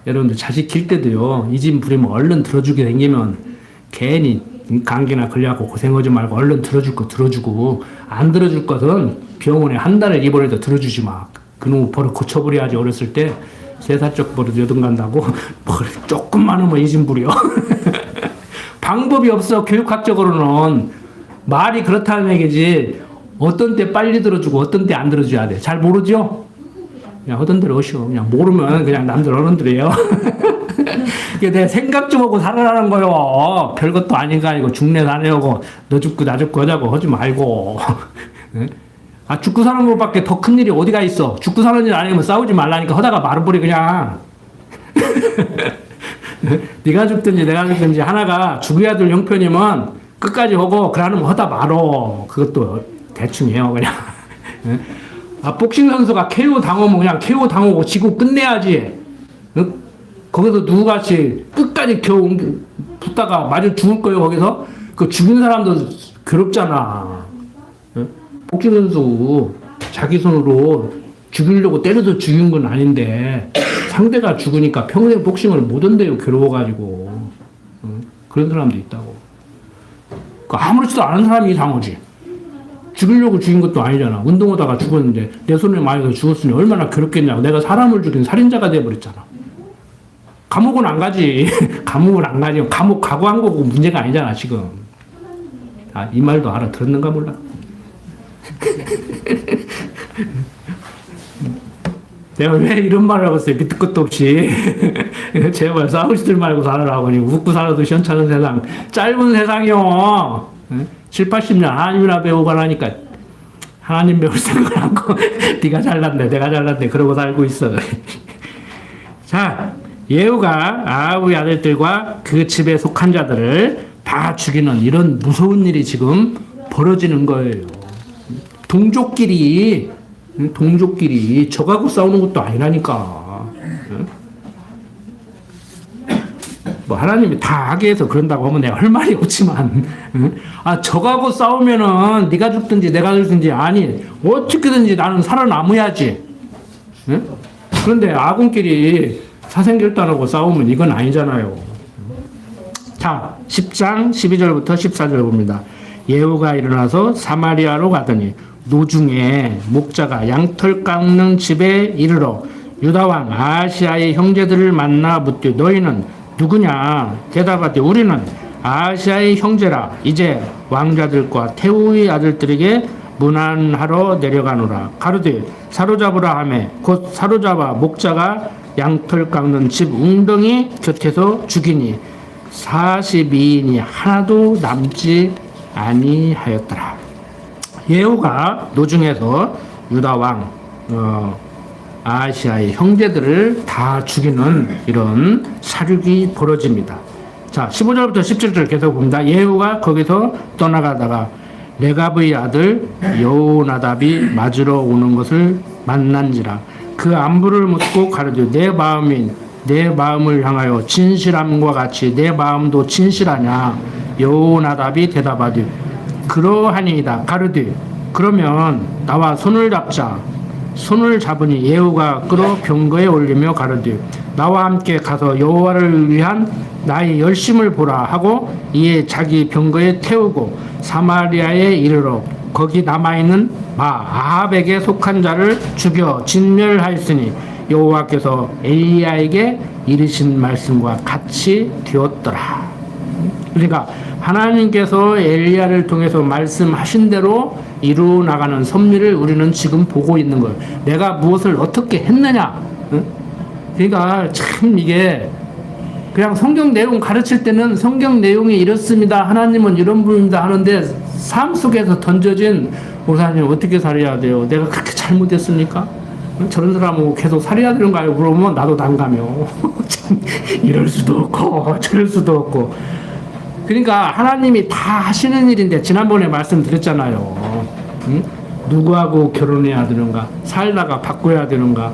여러분들 자식 킬 때도요. 이짐 부리면 얼른 들어주게 생기면 괜히 감기나 걸려갖고 고생하지 말고 얼른 들어줄 거 들어주고 안 들어줄 것은 병원에 한 달을 입원해도 들어주지 마. 그놈 버릇 고쳐버려야지. 어렸을 때 3살적 버릇 여든 간다고 버릇 조금만 하면 이짐 부려. 방법이 없어. 교육학적으로는 말이 그렇다는 얘기지. 어떤 때 빨리 들어주고 어떤 때 안 들어줘야 돼. 잘 모르죠? 그냥 하던 대로 하시오. 그냥 모르면 그냥 남들 어른들이에요. 내 생각 좀 하고 살아라는 거요. 별것도 아닌가 이거 죽네 사내고 너 죽고 나 죽고 하자고 하지 말고. 죽고 사는 것밖에 더 큰 일이 어디가 있어. 죽고 사는 일 아니면 싸우지 말라니까 하다가 말아버리 그냥. 네가 죽든지 내가 죽든지 하나가 죽어야 될 형편이면 끝까지 하고 그러면 하다 말어. 그것도 대충 해요 그냥. 복싱 선수가 KO 당하면 그냥 KO 당하고 지고 끝내야지. 거기서 누구같이 끝까지 겨우 붙다가 마저 죽을 거예요. 거기서 그 죽인 사람도 괴롭잖아. 복싱 선수 자기 손으로 죽이려고 때려서 죽인 건 아닌데 상대가 죽으니까 평생 복싱을 못 한대요. 괴로워가지고. 그런 사람도 있다고. 아무렇지도 않은 사람이 이상하지. 죽이려고 죽인 것도 아니잖아. 운동하다가 죽었는데 내 손에 맞아서 죽었으니 얼마나 괴롭겠냐고. 내가 사람을 죽인 살인자가 돼버렸잖아. 감옥은 안 가지. 감옥은 안 가지. 감옥 가고 한 거고 문제가 아니잖아 지금. 이 말도 알아들었는가 몰라. 내가 왜 이런 말을 하고 있어요. 밑도 끝도 없이. 제발 싸우지들 말고 살아라고. 웃고 살아도 시원찮은 세상. 짧은 세상이요. 7, 80년 하나님이나 배우고 가라니까 하나님 배울 생각을 하고 네가 잘났네 내가 잘났네 그러고 살고 있어. 자, 예후가 아합의 아들들과 그 집에 속한 자들을 다 죽이는 이런 무서운 일이 지금 벌어지는 거예요. 동족끼리 적하고 싸우는 것도 아니라니까. 뭐 하나님이 다 하게 해서 그런다고 하면 내가 할 말이 없지만, 적하고 싸우면은 네가 죽든지 내가 죽든지, 아니 어떻게든지 나는 살아남아야지. 그런데 아군끼리 사생결단하고 싸우면 이건 아니잖아요. 자, 10장 12절부터 14절 봅니다. 예후가 일어나서 사마리아로 가더니 노중에 목자가 양털 깎는 집에 이르러 유다왕 아하시아의 형제들을 만나 묻되 너희는 누구냐? 대답하되 우리는 아하시아의 형제라. 이제 왕자들과 태우의 아들들에게 문안하러 내려가노라. 가로되 사로잡으라 하매 곧 사로잡아 목자가 양털 깎는 집 웅덩이 곁에서 죽이니 42인이 하나도 남지 아니하였더라. 예후가 노중에서 유다왕 아하시아의 형제들을 다 죽이는 이런 사륙이 벌어집니다. 자, 15절부터 17절 계속 봅니다. 예후가 거기서 떠나가다가 레갑의 아들 여호나답이 맞으러 오는 것을 만난지라. 그 안부를 묻고 가르되 내 마음을 향하여 진실함과 같이 내 마음도 진실하냐? 여호나답이 대답하되 그러하니이다. 가르되 그러면 나와 손을 잡자. 손을 잡으니 예후가 끌어 병거에 올리며 가르되 나와 함께 가서 여호와를 위한 나의 열심을 보라 하고 이에 자기 병거에 태우고 사마리아에 이르러 거기 남아있는 아합에게 속한 자를 죽여 진멸하였으니 여호와께서 엘리야에게 이르신 말씀과 같이 되었더라. 그러니까 하나님께서 엘리야를 통해서 말씀하신 대로 이루어 나가는 섭리를 우리는 지금 보고 있는 거예요. 내가 무엇을 어떻게 했느냐. 그러니까 참 이게 그냥 성경 내용 가르칠 때는 성경 내용이 이렇습니다. 하나님은 이런 분입니다 하는데 삶 속에서 던져진 목사님 어떻게 살아야 돼요? 내가 그렇게 잘못했습니까? 저런 사람하고 계속 살아야 되는가요? 물어보면 나도 난감해요. 이럴 수도 없고 저럴 수도 없고. 그러니까 하나님이 다 하시는 일인데 지난번에 말씀드렸잖아요. 누구하고 결혼해야 되는가? 살다가 바꿔야 되는가?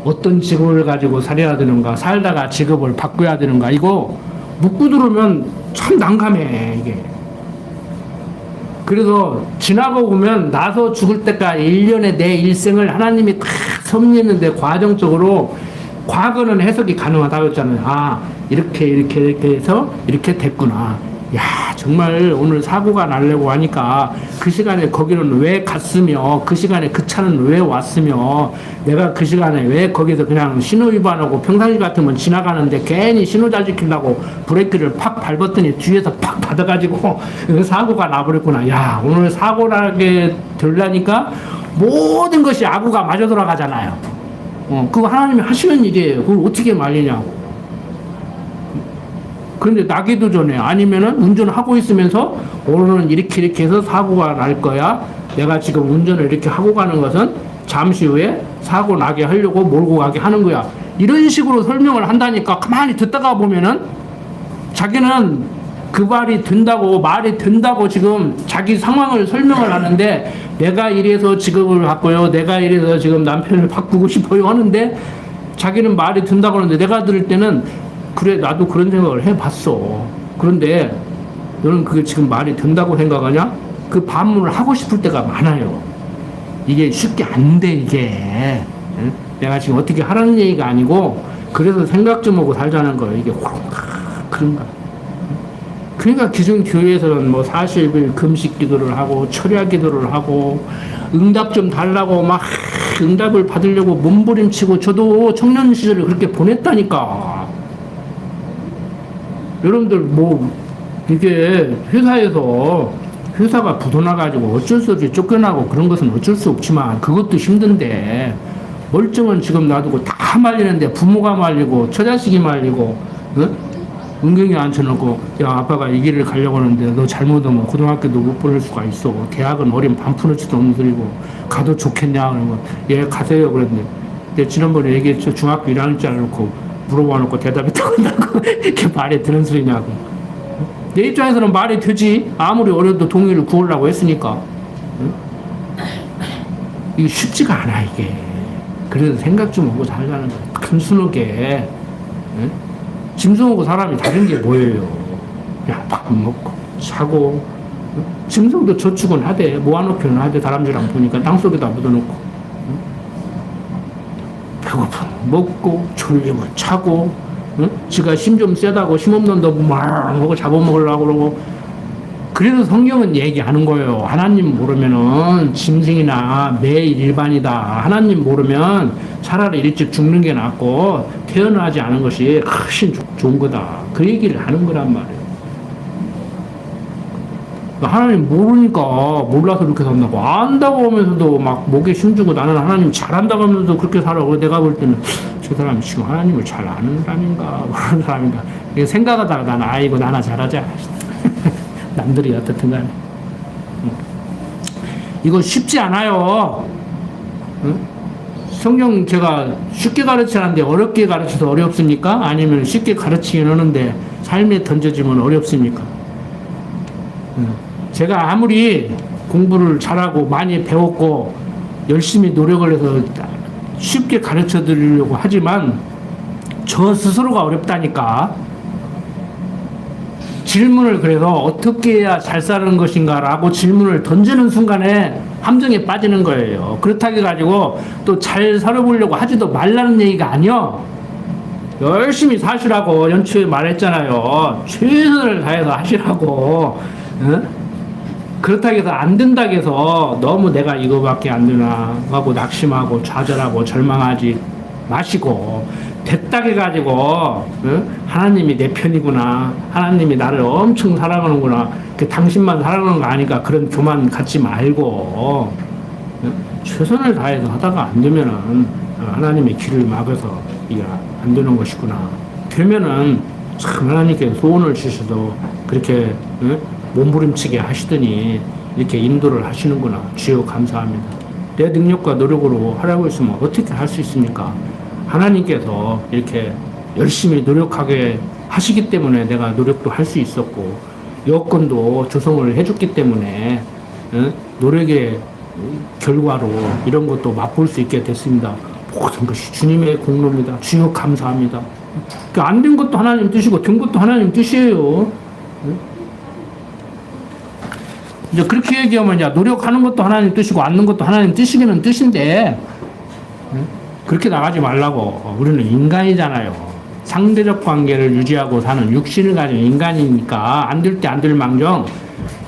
어떤 직업을 가지고 살아야 되는가? 살다가 직업을 바꿔야 되는가? 이거 묻고 들으면 참 난감해 이게. 그래서 지나고 보면 나서 죽을 때까지 1년의 내 일생을 하나님이 다 섭리했는데 과정적으로 과거는 해석이 가능하다고 했잖아요. 아, 이렇게 해서 이렇게 됐구나. 야, 정말 오늘 사고가 나려고 하니까 그 시간에 거기는 왜 갔으며 그 시간에 그 차는 왜 왔으며 내가 그 시간에 왜 거기서 그냥 신호 위반하고 평상시 같으면 지나가는데 괜히 신호 잘 지키려고 브레이크를 팍 밟았더니 뒤에서 팍 받아가지고 사고가 나버렸구나. 야, 오늘 사고 나게 되려니까 모든 것이 아구가 맞아 돌아가잖아요. 그거 하나님이 하시는 일이에요. 그걸 어떻게 말리냐고. 그런데 나기도 전에 아니면은 운전하고 있으면서 오늘은 이렇게 해서 사고가 날 거야. 내가 지금 운전을 이렇게 하고 가는 것은 잠시 후에 사고 나게 하려고 몰고 가게 하는 거야. 이런 식으로 설명을 한다니까 가만히 듣다가 보면은 자기는 그 말이 된다고 지금 자기 상황을 설명을 하는데 내가 이래서 직업을 바꿔요. 내가 이래서 지금 남편을 바꾸고 싶어요 하는데 자기는 말이 된다고 하는데 내가 들을 때는 그래 나도 그런 생각을 해봤어. 그런데 너는 그게 지금 말이 된다고 생각하냐? 그 반문을 하고 싶을 때가 많아요. 이게 쉽게 안 돼 이게. 내가 지금 어떻게 하라는 얘기가 아니고 그래서 생각 좀 하고 살자는 거예요. 이게 그런가. 그러니까 기존 교회에서는 뭐 40일 금식 기도를 하고 철야 기도를 하고 응답 좀 달라고 막 응답을 받으려고 몸부림치고 저도 청년 시절을 그렇게 보냈다니까. 여러분들 뭐 이게 회사가 부도나가지고 어쩔 수 없이 쫓겨나고 그런 것은 어쩔 수 없지만 그것도 힘든데 멀쩡은 지금 놔두고 다 말리는데 부모가 말리고 처자식이 말리고 은경이 앉혀놓고 야 아빠가 이 길을 가려고 하는데 너 잘못하면 고등학교도 못 보낼 수가 있어. 대학은 어린 반푼어치도 없는 소리고 가도 좋겠냐 그러면 예 가세요 그랬는데 근데 지난번에 얘기했죠. 중학교 1학년짜리 놓고 물어봐 놓고 대답했다고 한다고 이렇게 말이 되는 소리냐고. 내 입장에서는 말이 되지. 아무리 어려도 동의를 구하려고 했으니까. 응? 이게 쉽지가 않아 이게. 그래서 생각 좀 하고 살자는 거야. 단순하게. 응? 짐승하고 사람이 다른 게 뭐예요? 그냥 밥 먹고 자고. 응? 짐승도 저축은 하대. 모아놓기는 하대. 다람쥐랑 보니까 땅속에다 묻어놓고. 응? 배고프면 먹고 졸리면 자고. 응? 지가 힘 좀 세다고 힘없는 너 막 먹고 잡아먹으려고 그러고. 그래서 성경은 얘기하는 거예요. 하나님 모르면은 짐승이나 매일 일반이다. 하나님 모르면 차라리 일찍 죽는 게 낫고 태어나지 않은 것이 훨씬 좋은 거다. 그 얘기를 하는 거란 말이에요. 하나님 모르니까 몰라서 그렇게 산다고. 안다고 하면서도 막 목에 힘주고 나는 하나님 잘한다고 하면서도 그렇게 살아. 내가 볼 때는 저 사람이 지금 하나님을 잘 아는 사람인가 모르는 사람인가 생각하다가 나는 아이고 나나 잘하자. 남들이 어떻든 간에. 이거 쉽지 않아요. 응? 성경 제가 쉽게 가르치는데 어렵게 가르쳐서 어렵습니까? 아니면 쉽게 가르치긴 하는데 삶에 던져지면 어렵습니까? 제가 아무리 공부를 잘하고 많이 배웠고 열심히 노력을 해서 쉽게 가르쳐 드리려고 하지만 저 스스로가 어렵다니까. 질문을 그래서 어떻게 해야 잘 사는 것인가 라고 질문을 던지는 순간에 함정에 빠지는 거예요. 그렇다고 해가지고 또 잘 살아보려고 하지도 말라는 얘기가 아니요. 열심히 사시라고 연초에 말했잖아요. 최선을 다해서 하시라고. 응? 그렇다고 해서 안 된다고 해서 너무 내가 이거밖에 안 되나 하고 낙심하고 좌절하고 절망하지 마시고 됐다 해가지고 하나님이 내 편이구나, 하나님이 나를 엄청 사랑하는구나, 당신만 사랑하는 거 아니까 그런 교만 갖지 말고 최선을 다해서 하다가 안 되면은 하나님의 길을 막아서 이게 안 되는 것이구나. 되면은 참 하나님께 소원을 주셔도 그렇게 몸부림치게 하시더니 이렇게 인도를 하시는구나. 주여 감사합니다. 내 능력과 노력으로 하라고 했으면 어떻게 할 수 있습니까? 하나님께서 이렇게 열심히 노력하게 하시기 때문에 내가 노력도 할 수 있었고 여건도 조성을 해줬기 때문에 노력의 결과로 이런 것도 맛볼 수 있게 됐습니다. 모든 것이 주님의 공로입니다. 주여 감사합니다. 안 된 것도 하나님 뜻이고 된 것도 하나님 뜻이에요. 이제 그렇게 얘기하면 야 노력하는 것도 하나님 뜻이고 안 된 것도 하나님 뜻이기는 뜻인데 그렇게 나가지 말라고. 우리는 인간이잖아요. 상대적 관계를 유지하고 사는 육신을 가진 인간이니까 안 될 때 안 될 망정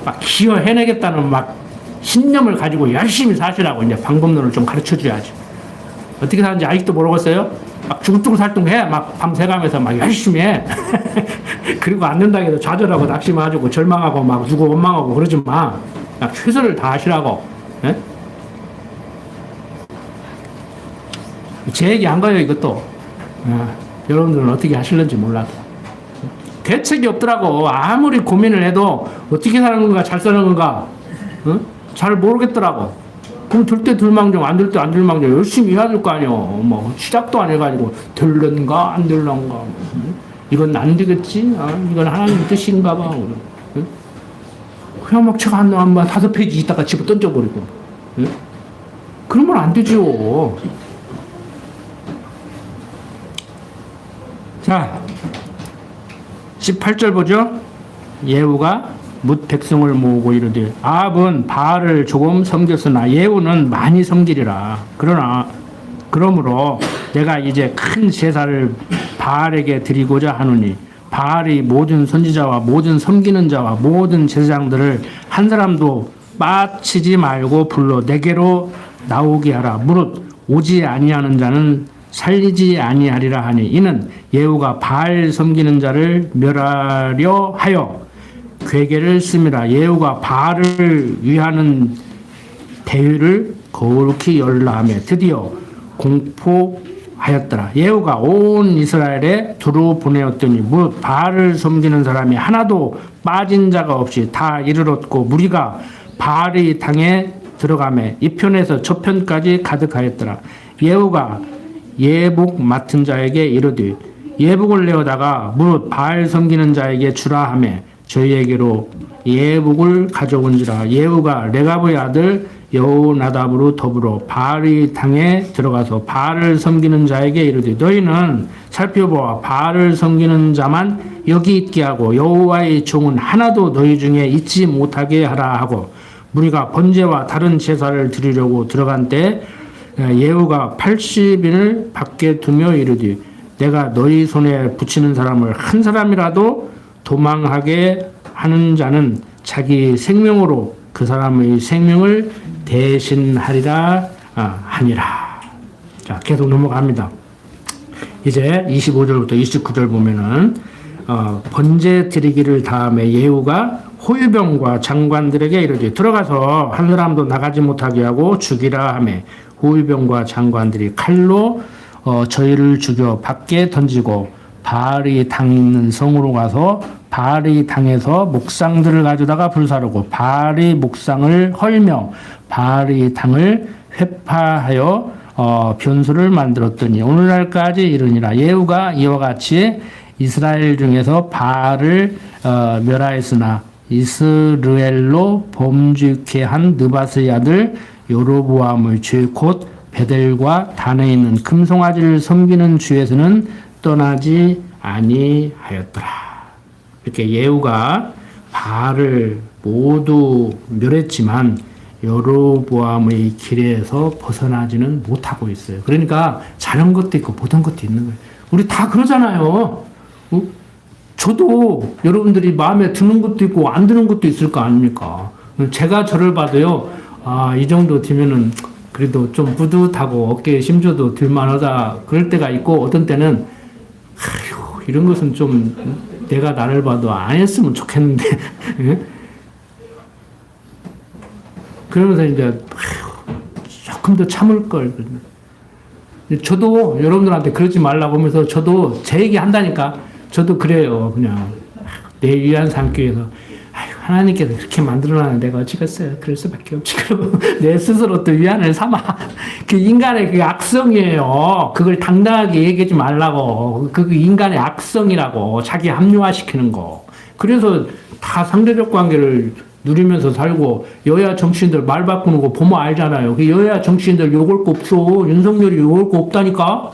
막 기어 해내겠다는 막 신념을 가지고 열심히 사시라고 이제 방법론을 좀 가르쳐 줘야지. 어떻게 사는지 아직도 모르겠어요? 막 죽을둥살둥해. 막 밤새가면서 막 열심히 해. 그리고 안 된다고 해서 좌절하고 낙심하고 절망하고 막 누구 원망하고 그러지 마. 막 최선을 다하시라고. 예? 제 얘기 한 거예요, 이것도. 여러분들은 어떻게 하실는지 몰라도. 대책이 없더라고. 아무리 고민을 해도 어떻게 사는 건가, 잘 사는 건가, 잘 모르겠더라고. 그럼 될 때 들망정, 안 될 때 안 들망정 열심히 해야 될 거 아니요. 뭐, 시작도 안 해가지고, 될런가, 안 될런가. 이건 안 되겠지? 이건 하나님 뜻인가 봐. 그냥 막 책 한 5페이지 있다가 집어 던져버리고. 그러면 안 되죠. 자, 18절 보죠. 예후가 뭇 백성을 모으고 이르되 아합은 바알을 조금 섬겼으나 예후는 많이 섬기리라. 그러므로 내가 이제 큰 제사를 바알에게 드리고자 하노니 바알이 모든 선지자와 모든 섬기는 자와 모든 제사장들을 한 사람도 빠치지 말고 불러 내게로 나오게 하라. 무릇 오지 아니하는 자는 살리지 아니하리라 하니 이는 예후가 바알 섬기는 자를 멸하려 하여 괴계를 씀이라. 예후가 바알을 위하는 대회를 거룩히 열라 하며 드디어 공포하였더라. 예후가 온 이스라엘에 두루 보내었더니 무릇 바알을 섬기는 사람이 하나도 빠진 자가 없이 다 이르렀고 무리가 바알의 당에 들어가매 이편에서 저편까지 가득하였더라. 예후가 예복 맡은 자에게 이르되 예복을 내어다가 무릇 바알 섬기는 자에게 주라 하매 저희에게로 예복을 가져온지라. 예후가 레가브의 아들 여호나답으로 더불어 바알의 당에 들어가서 바알을 섬기는 자에게 이르되 너희는 살펴보아 바알을 섬기는 자만 여기 있게 하고 여호와의 종은 하나도 너희 중에 있지 못하게 하라 하고 무리가 번제와 다른 제사를 드리려고 들어간 때 예후가 80인을 밖에 두며 이르되 내가 너희 손에 붙이는 사람을 한 사람이라도 도망하게 하는 자는 자기 생명으로 그 사람의 생명을 대신하리라 하니라. 자, 계속 넘어갑니다. 이제 25절부터 29절 보면은 번제 드리기를 다음에 예후가 호위병과 장관들에게 이르되 들어가서 한 사람도 나가지 못하게 하고 죽이라 하매 호위병과 장관들이 칼로 저희를 죽여 밖에 던지고 바알이 당 있는 성으로 가서 바알이 당에서 목상들을 가져다가 불사르고 바알이 목상을 헐며 바알이 당을 회파하여 변수를 만들었더니 오늘날까지 이르니라. 예후가 이와 같이 이스라엘 중에서 바알을 멸하였으나 이스라엘로 범죄케 한 느바스의 아들 여로보암의 죄 곧 베델과 단에 있는 금송아지를 섬기는 죄에서는 떠나지 아니하였더라. 이렇게 예후가 바알을 모두 멸했지만 여로보암의 길에서 벗어나지는 못하고 있어요. 그러니까 잘한 것도 있고 못한 것도 있는 거예요. 우리 다 그러잖아요. 저도 여러분들이 마음에 드는 것도 있고 안 드는 것도 있을 거 아닙니까? 제가 저를 봐도요. 이 정도 되면은 그래도 좀 뿌듯하고 어깨에 심줘도 들만하다 그럴 때가 있고 어떤 때는 아휴, 이런 것은 좀 내가 나를 봐도 안 했으면 좋겠는데 그러면서 이제 아휴, 조금 더 참을 걸. 저도 여러분들한테 그러지 말라고 하면서 저도 제 얘기 한다니까 저도 그래요. 그냥 내 위안 삼기 위해서 하나님께서 그렇게 만들어놨는데 내가 어찌겠어요. 그럴 수밖에 없지. 그리고 내 스스로 또 위안을 삼아. 그 인간의 그 악성이에요. 그걸 당당하게 얘기하지 말라고. 그 인간의 악성이라고. 자기 합리화시키는 거. 그래서 다 상대적 관계를 누리면서 살고 여야 정치인들 말 바꾸는 거 보면 알잖아요. 그 여야 정치인들 욕을 거 없어. 윤석열이 욕을 거 없다니까.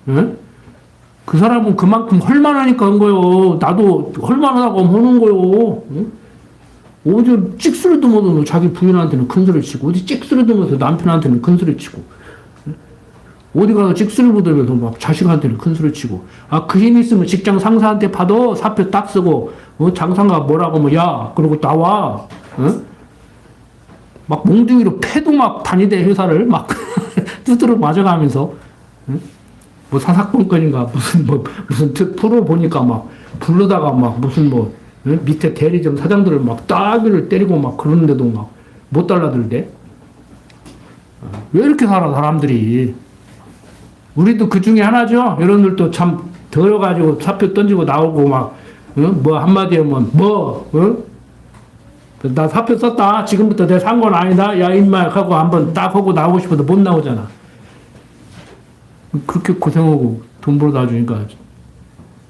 응? 그 사람은 그만큼 헐만하니까 한 거요. 나도 헐만하다고 하는 거요. 응? 어디 찍소리도 못하면 자기 부인한테는 큰 소리 치고 어디 찍소리도 못해서 남편한테는 큰 소리 치고 어디 가서 찍소리 못하면서 막 자식한테는 큰 소리 치고 그 힘 있으면 직장 상사한테 봐도 사표 딱 쓰고 장상가 뭐라고 하면 야 그러고 나와 막 몽둥이로 패도 막 다니대 회사를 막 두드러 맞아가면서 뭐 사사건건인가 무슨 프로 보니까 막 부르다가 막 무슨 뭐 밑에 대리점 사장들을 막 따귀를 때리고 막 그러는데도 막 못 달라들대. 왜 이렇게 살아 사람들이. 우리도 그 중에 하나죠. 여러분들도 참 더러가지고 사표 던지고 나오고 막 뭐 한마디 하면 나 사표 썼다. 지금부터 내 산 건 아니다. 야 임마 하고 한번 딱 하고 나오고 싶어도 못 나오잖아. 그렇게 고생하고 돈 벌어다 주니까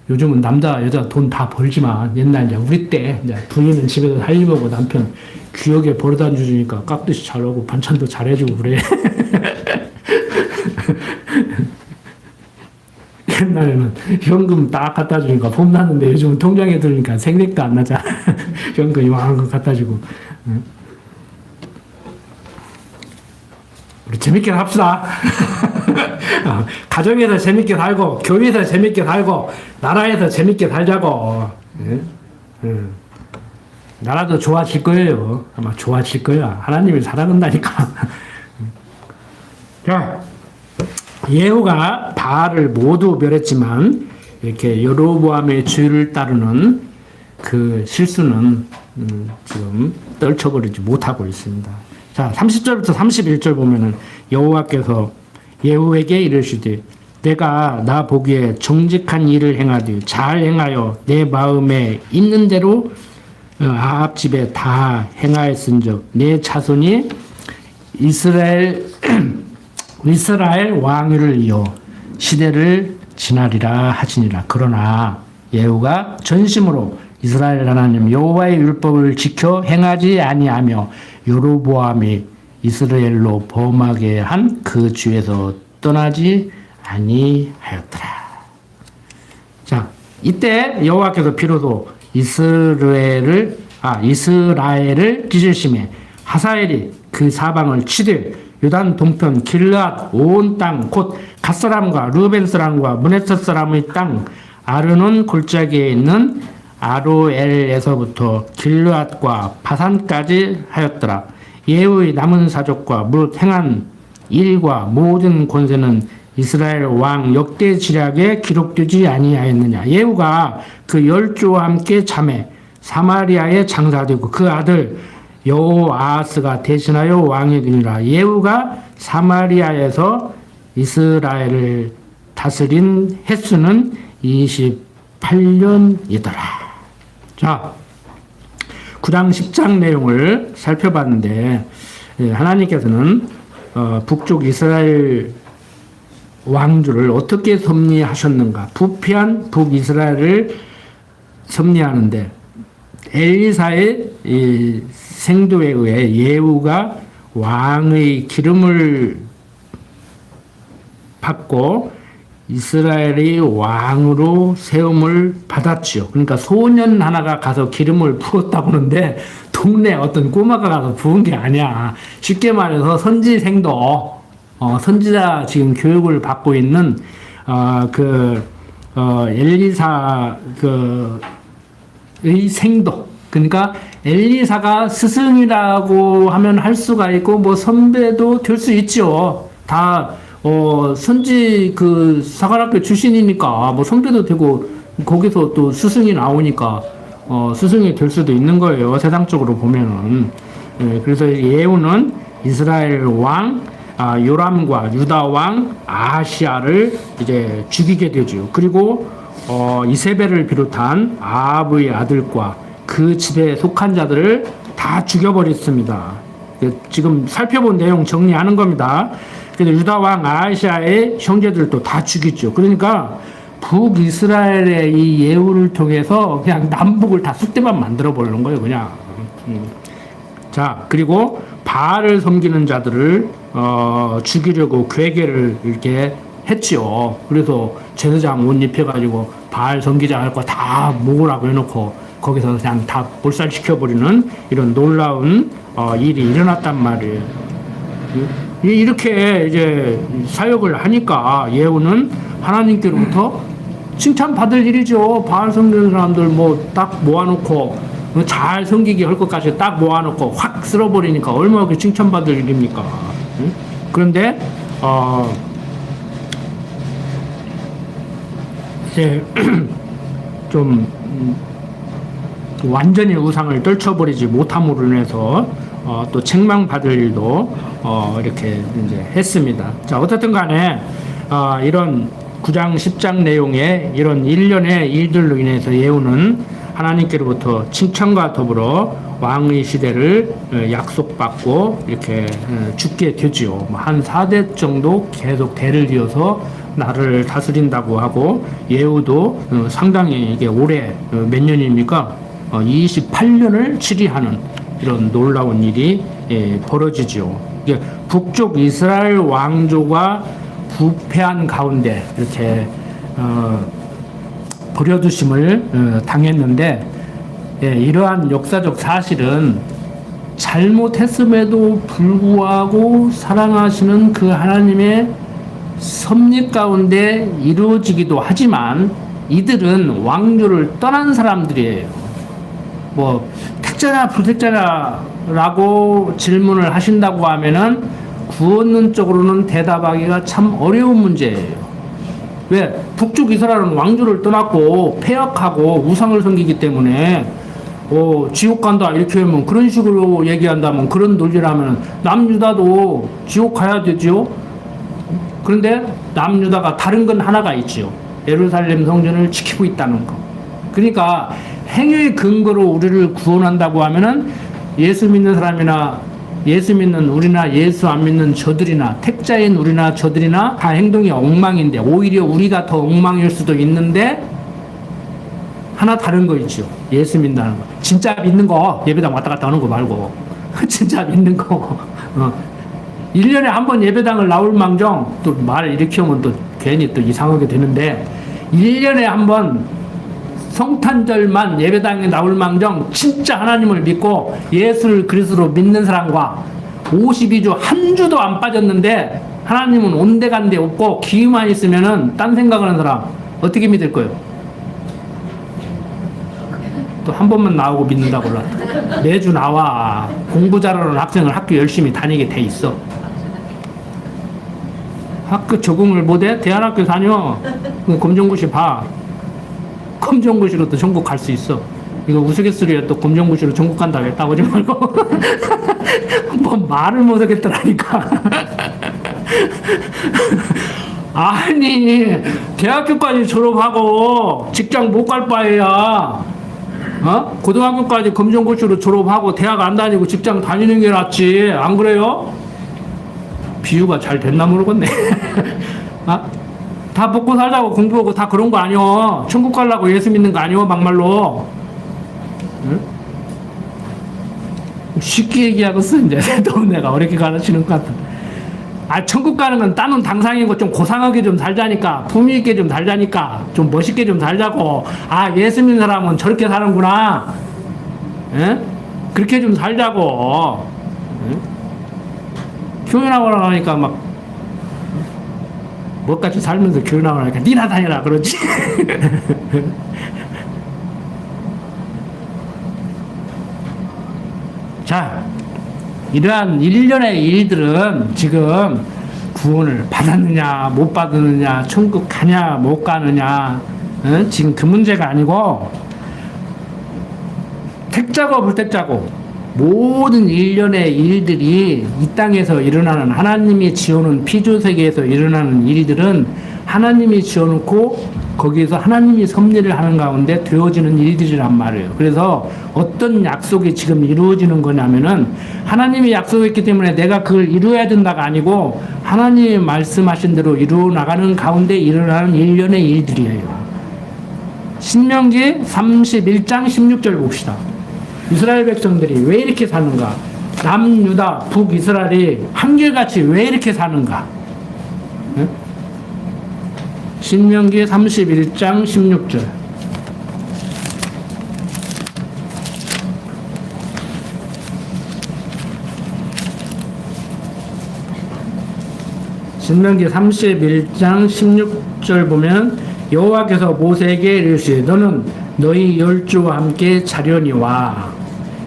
요즘은 남자 여자 돈 다 벌지만 옛날 이제 우리 때 이제 부인은 집에서 할 일 보고 남편 귀하게 벌어다 주니까 깍듯이 잘하고 반찬도 잘해주고 그래. 옛날에는 현금 딱 갖다 주니까 폼 났는데 요즘은 통장에 들으니까 생색도 안 나잖아. 현금 이만한 거 갖다 주고. 우리 재밌게 합시다. 가정에서 재밌게 살고 교회에서 재밌게 살고 나라에서 재밌게 살자고. 나라도 좋아질 거예요. 아마 좋아질 거야. 하나님이 사랑한다니까. 자, 예후가 바알을 모두 멸했지만 이렇게 여로보암의 주의를 따르는 그 실수는 지금 떨쳐버리지 못하고 있습니다. 자, 30절부터 31절 보면은 여호와께서 예후에게 이르시되 내가 나 보기에 정직한 일을 행하되 잘 행하여 내 마음에 있는 대로 아합 집에 다 행하였은즉 내 자손이 이스라엘 왕위를 이어 시대를 지나리라 하시니라. 그러나 예후가 전심으로 이스라엘 하나님 여호와의 율법을 지켜 행하지 아니하며 여로보암이 이스라엘로 범하게 한 그 주에서 떠나지 아니하였더라. 자, 이때 여호와께서 비로소 이스라엘을 찢으심에 하사엘이 그 사방을 치되 요단 동편 길르앗 온 땅 곧 갓사람과 르벤 사람과 므네셋 사람의 땅 아르논 골짜기에 있는 아로엘에서부터 길르앗과 바산까지 하였더라. 예후의 남은 사족과 무릇 행한 일과 모든 권세는 이스라엘 왕 역대 지략에 기록되지 아니하였느냐. 예후가 그 열조와 함께 잠에 사마리아에 장사되고 그 아들 여호아하스가 대신하여 왕이 되니라. 예후가 사마리아에서 이스라엘을 다스린 횟수는 28년이더라. 자, 9장 10장 내용을 살펴봤는데 하나님께서는 북쪽 이스라엘 왕조를 어떻게 섭리하셨는가? 부패한 북이스라엘을 섭리하는데 엘리사의 생도에 의해 예후가 왕의 기름을 받고 이스라엘의 왕으로 세움을 받았지요. 그러니까 소년 하나가 가서 기름을 부었다고 하는데 동네 어떤 꼬마가 가서 부은 게 아니야. 쉽게 말해서 선지생도 선지자 지금 교육을 받고 있는 엘리사 의 생도. 그러니까 엘리사가 스승이라고 하면 할 수가 있고 뭐 선배도 될 수 있죠. 다 선지 사관학교 출신이니까 뭐 선배도 되고 거기서 또 스승이 나오니까 스승이 될 수도 있는 거예요. 세상적으로 보면은. 그래서 예후는 이스라엘 왕 요람과 유다 왕 아하시아를 이제 죽이게 되죠. 그리고 이세벨을 비롯한 아합의 아들과 그 집에 속한 자들을 다 죽여버렸습니다. 지금 살펴본 내용 정리하는 겁니다. 그래서 유다 왕 아하시아의 형제들도 다 죽였죠. 그러니까 북이스라엘의 이 예후를 통해서 그냥 남북을 다 쑥대만 만들어 버리는 거예요, 그냥. 자, 그리고 바알을 섬기는 자들을 죽이려고 괴계를 이렇게 했지요. 그래서 제사장 옷 입혀가지고 바알 섬기자 할 거 다 모으라고 해놓고 거기서 그냥 다 몰살시켜버리는 이런 놀라운 일이 일어났단 말이에요. 이렇게 이제 사역을 하니까 예후는 하나님께로부터 칭찬받을 일이죠. 바알 섬기는 사람들 뭐 딱 모아놓고 잘 섬기게 할 것까지 딱 모아놓고 확 쓸어버리니까 얼마나 칭찬받을 일입니까? 그런데 이제 좀 완전히 우상을 떨쳐버리지 못함으로 인해서 또 책망받을 일도 이렇게 이제 했습니다. 자, 어쨌든 간에 이런 9장 10장 내용의 이런 일련의 일들로 인해서 예후는 하나님께로부터 칭찬과 더불어 왕의 시대를 약속받고 이렇게 죽게 되지요. 한 4대 정도 계속 대를 이어서 나를 다스린다고 하고 예후도 상당히 이게 올해 몇 년입니까? 28년을 치리하는 이런 놀라운 일이 벌어지죠. 이게 북쪽 이스라엘 왕조가 부패한 가운데 이렇게 버려두심을 당했는데 이러한 역사적 사실은 잘못했음에도 불구하고 사랑하시는 그 하나님의 섭리 가운데 이루어지기도 하지만 이들은 왕조를 떠난 사람들이에요. 뭐 택자냐 불택자냐라고 질문을 하신다고 하면은 구원론적으로는 대답하기가 참 어려운 문제예요. 왜? 북쪽 이스라엘은 왕조를 떠났고 폐역하고 우상을 섬기기 때문에 지옥 간다 이렇게 하면 그런 식으로 얘기한다면 그런 논리라면 남유다도 지옥 가야 되죠. 그런데 남유다가 다른 건 하나가 있죠. 예루살렘 성전을 지키고 있다는 거. 그러니까 행위의 근거로 우리를 구원한다고 하면은 예수 믿는 사람이나 예수 믿는 우리나 예수 안 믿는 저들이나 택자인 우리나 저들이나 다 행동이 엉망인데 오히려 우리가 더 엉망일 수도 있는데 하나 다른 거 있죠. 예수 믿는다는 거. 진짜 믿는 거 예배당 왔다 갔다 하는 거 말고 진짜 믿는 거 1년에 한 번 예배당을 나올 망정 또 말 이렇게 하면 또 괜히 또 이상하게 되는데 1년에 한 번 성탄절만 예배당에 나올 망정 진짜 하나님을 믿고 예수를 그리스도로 믿는 사람과 52주 한 주도 안 빠졌는데 하나님은 온데간데 없고 기회만 있으면은 딴 생각을 하는 사람 어떻게 믿을 거예요? 또 한 번만 나오고 믿는다고 올라 매주 나와 공부 잘하는 학생을 학교 열심히 다니게 돼 있어. 학교 적응을 못해? 대안학교 다녀. 검정고시 봐. 검정고시로 또 전국 갈 수 있어. 이거 우스갯소리야. 또 검정고시로 전국 간다고 했다 오지 말고 뭐 말을 못하겠더라니까. 아니 대학교까지 졸업하고 직장 못 갈 바에야 고등학교까지 검정고시로 졸업하고 대학 안 다니고 직장 다니는 게 낫지. 안 그래요? 비유가 잘 됐나 모르겠네. 다 먹고 살자고 공부하고 다 그런 거 아니여. 천국 가려고 예수 믿는 거 아니여 막말로. 응? 쉽게 얘기하겠어 이제. 또 내가 어렵게 가르치는 것 같아. 천국 가는 건 따는 당상이고 좀 고상하게 좀 살자니까, 품위 있게 좀 살자니까, 좀 멋있게 좀 살자고. 예수 믿는 사람은 저렇게 사는구나. 에? 그렇게 좀 살자고. 에? 교회나고 나가니까 막 뭐같이 살면서 교회나고 나니까 니나 다니라 그러지. 자, 이러한 일련의 일들은 지금 구원을 받았느냐 못 받았느냐 천국 가냐 못 가느냐 지금 그 문제가 아니고 택자고 불택자고 모든 일련의 일들이 이 땅에서 일어나는 하나님이 지어놓은 피조세계에서 일어나는 일들은 하나님이 지어놓고 거기에서 하나님이 섭리를 하는 가운데 되어지는 일들이란 말이에요. 그래서 어떤 약속이 지금 이루어지는 거냐면은 하나님이 약속했기 때문에 내가 그걸 이루어야 된다가 아니고 하나님이 말씀하신 대로 이루어 나가는 가운데 일어나는 일련의 일들이에요. 신명기 31장 16절 봅시다. 이스라엘 백성들이 왜 이렇게 사는가? 남유다, 북이스라엘이 한결같이 왜 이렇게 사는가? 네? 신명기 31장 16절. 신명기 31장 16절 보면 여호와께서 모세에게 이르시되 너는 너희 열조와 함께 자려니와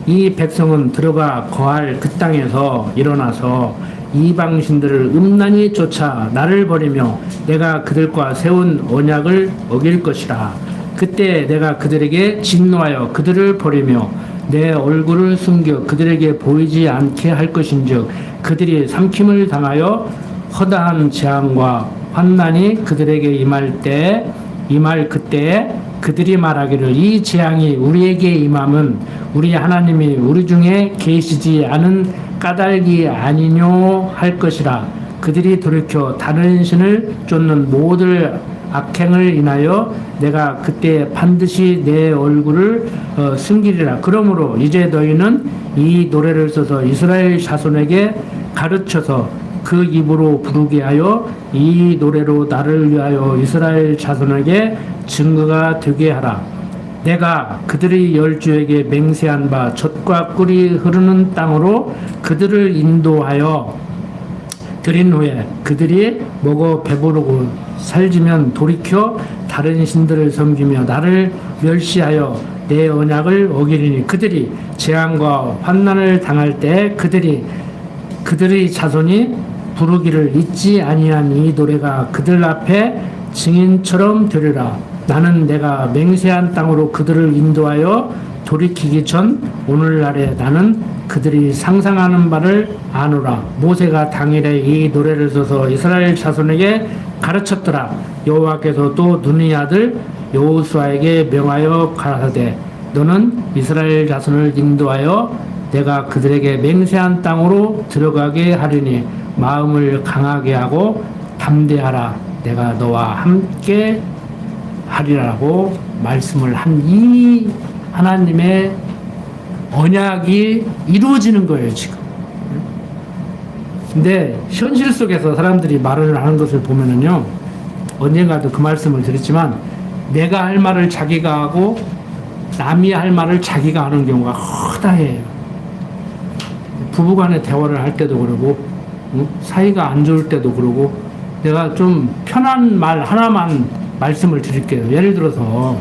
이 백성은 들어가 거할 그 땅에서 일어나서 이방신들을 음란히 쫓아 나를 버리며 내가 그들과 세운 언약을 어길 것이라. 그때 내가 그들에게 진노하여 그들을 버리며 내 얼굴을 숨겨 그들에게 보이지 않게 할 것인즉 그들이 삼킴을 당하여 허다한 재앙과 환난이 그들에게 임할 그때에 그들이 말하기를 이 재앙이 우리에게 임함은 우리 하나님이 우리 중에 계시지 않은 까닭이 아니뇨 할 것이라. 그들이 돌이켜 다른 신을 쫓는 모든 악행을 인하여 내가 그때 반드시 내 얼굴을 숨기리라. 그러므로 이제 너희는 이 노래를 써서 이스라엘 자손에게 가르쳐서 그 입으로 부르게 하여 이 노래로 나를 위하여 이스라엘 자손에게 증거가 되게 하라. 내가 그들의 열조에게 맹세한 바 젖과 꿀이 흐르는 땅으로 그들을 인도하여 드린 후에 그들이 먹어 배부르고 살지면 돌이켜 다른 신들을 섬기며 나를 멸시하여 내 언약을 어기리니 그들이 재앙과 환난을 당할 때 그들의 자손이 부르기를 잊지 아니한 이 노래가 그들 앞에 증인처럼 되리라. 나는 내가 맹세한 땅으로 그들을 인도하여 돌이키기 전 오늘날에 나는 그들이 상상하는 바를 아노라. 모세가 당일에 이 노래를 써서 이스라엘 자손에게 가르쳤더라. 여호와께서 또 눈의 아들 여호수아에게 명하여 가라사대 너는 이스라엘 자손을 인도하여 내가 그들에게 맹세한 땅으로 들어가게 하리니 마음을 강하게 하고 담대하라. 내가 너와 함께 하리라고 말씀을 한 이 하나님의 언약이 이루어지는 거예요, 지금. 근데 현실 속에서 사람들이 말을 하는 것을 보면은요, 언젠가도 그 말씀을 드렸지만, 내가 할 말을 자기가 하고 남이 할 말을 자기가 하는 경우가 허다해요. 부부간의 대화를 할 때도 그러고, 사이가 안 좋을 때도 그러고. 내가 좀 편한 말 하나만 말씀을 드릴게요. 예를 들어서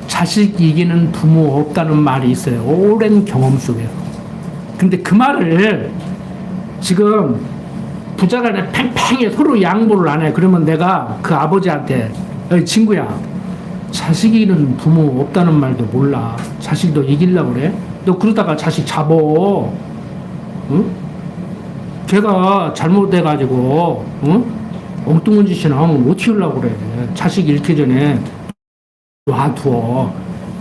자식 이기는 부모 없다는 말이 있어요. 오랜 경험 속에서. 근데 그 말을 지금 부자간에 팽팽히 서로 양보를 안 해. 그러면 내가 그 아버지한테, 어이 친구야, 자식 이기는 부모 없다는 말도 몰라. 자식 너 이기려고 그래? 너 그러다가 자식 잡어. 응? 걔가 잘못돼가지고, 응? 엉뚱한 짓이나 하면 어떻게 하려고 그래. 자식 잃기 전에 놔두어.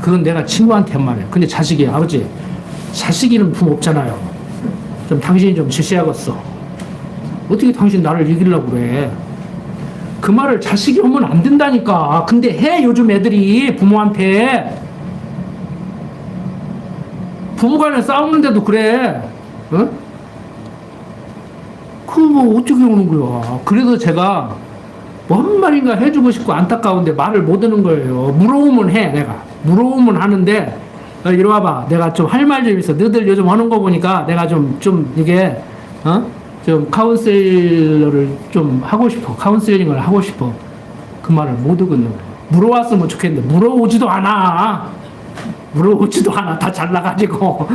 그건 내가 친구한테 한 말이야. 근데 자식이, 아버지, 자식이는 부모 없잖아요. 좀 당신이 좀 지시하겠어. 어떻게 당신 나를 이기려고 그래. 그 말을 자식이 하면 안 된다니까. 근데 해, 요즘 애들이 부모한테. 부부간에 싸우는데도 그래. 어? 그거 뭐 어떻게 오는 거야. 그래서 제가 뭔 말인가 해주고 싶고 안타까운데 말을 못 하는 거예요. 물어오면 해, 내가. 물어오면 하는데, 이리 와봐. 내가 좀 할 말 좀 있어. 너들 요즘 하는 거 보니까 내가 이게, 좀 카운셀러를 좀 하고 싶어. 카운셀링을 하고 싶어. 그 말을 못 하겠는 거야. 물어왔으면 좋겠는데, 물어오지도 않아. 물어오지도 않아. 다 잘나가지고.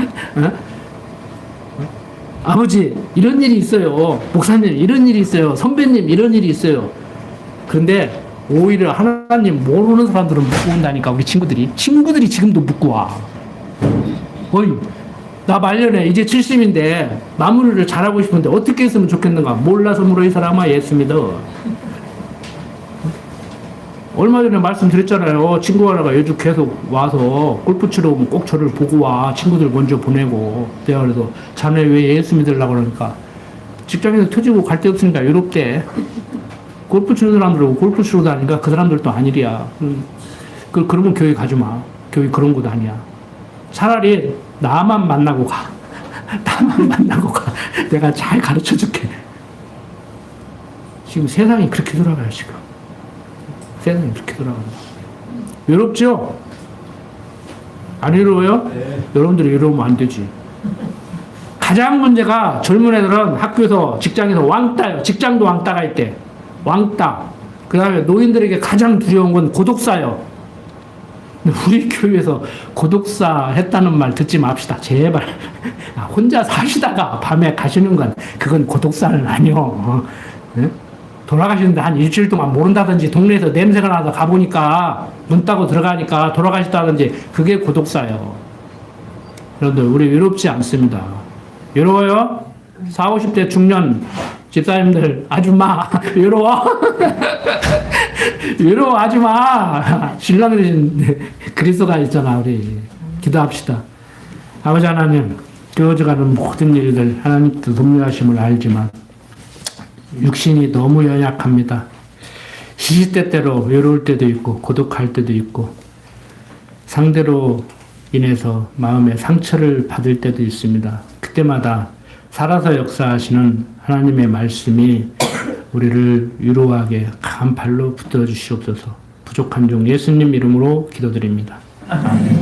아버지, 이런 일이 있어요. 목사님, 이런 일이 있어요. 선배님, 이런 일이 있어요. 그런데 오히려 하나님 모르는 사람들은 묻고 온다니까. 우리 친구들이 지금도 묻고 와. 어이, 나 말년에 이제 70인데 마무리를 잘하고 싶은데 어떻게 했으면 좋겠는가. 몰라서 물어 이 사람아. 예수 믿어. 얼마 전에 말씀드렸잖아요. 친구 하나가 요즘 계속 와서 골프 치러 오면 꼭 저를 보고 와. 친구들 먼저 보내고. 내가 그래서 자네 왜 예수 믿으려고 그러니까, 직장에서 터지고 갈 데 없으니까 유럽대. 골프 치는 사람들하고 골프 치러 다니까 그 사람들도 아니랴. 그러면 교회 가지 마. 교회 그런 곳 아니야. 차라리 나만 만나고 가. 나만 만나고 가. 내가 잘 가르쳐 줄게. 지금 세상이 그렇게 돌아가요, 지금. 세상이 그렇게 돌아간다. 외롭죠? 안 외로워요? 네. 여러분들이 외로우면 안 되지. 가장 문제가 젊은 애들은 학교에서, 직장에서 왕따요. 직장도 왕따가 있대. 왕따. 그 다음에 노인들에게 가장 두려운 건 고독사요. 우리 교회에서 고독사 했다는 말 듣지 맙시다. 제발. 혼자 사시다가 밤에 가시는 건, 그건 고독사는 아니요. 네? 돌아가시는데 한 일주일 동안 모른다든지, 동네에서 냄새가 나서 가보니까 문 따고 들어가니까 돌아가셨다든지, 그게 고독사예요. 여러분들, 우리 외롭지 않습니다. 외로워요? 40, 50대 중년 집사님들, 아줌마, 외로워? 외로워, 아줌마. 신랑 되신 그리스도가 있잖아, 우리. 기도합시다. 아버지 하나님, 되어져가는 모든 일들 하나님께서 돕는하심을 알지만, 육신이 너무 연약합니다. 시시때때로 외로울 때도 있고 고독할 때도 있고 상대로 인해서 마음에 상처를 받을 때도 있습니다. 그때마다 살아서 역사하시는 하나님의 말씀이 우리를 위로하게 강한 발로 붙들어 주시옵소서. 부족한 종 예수님 이름으로 기도드립니다. 아멘.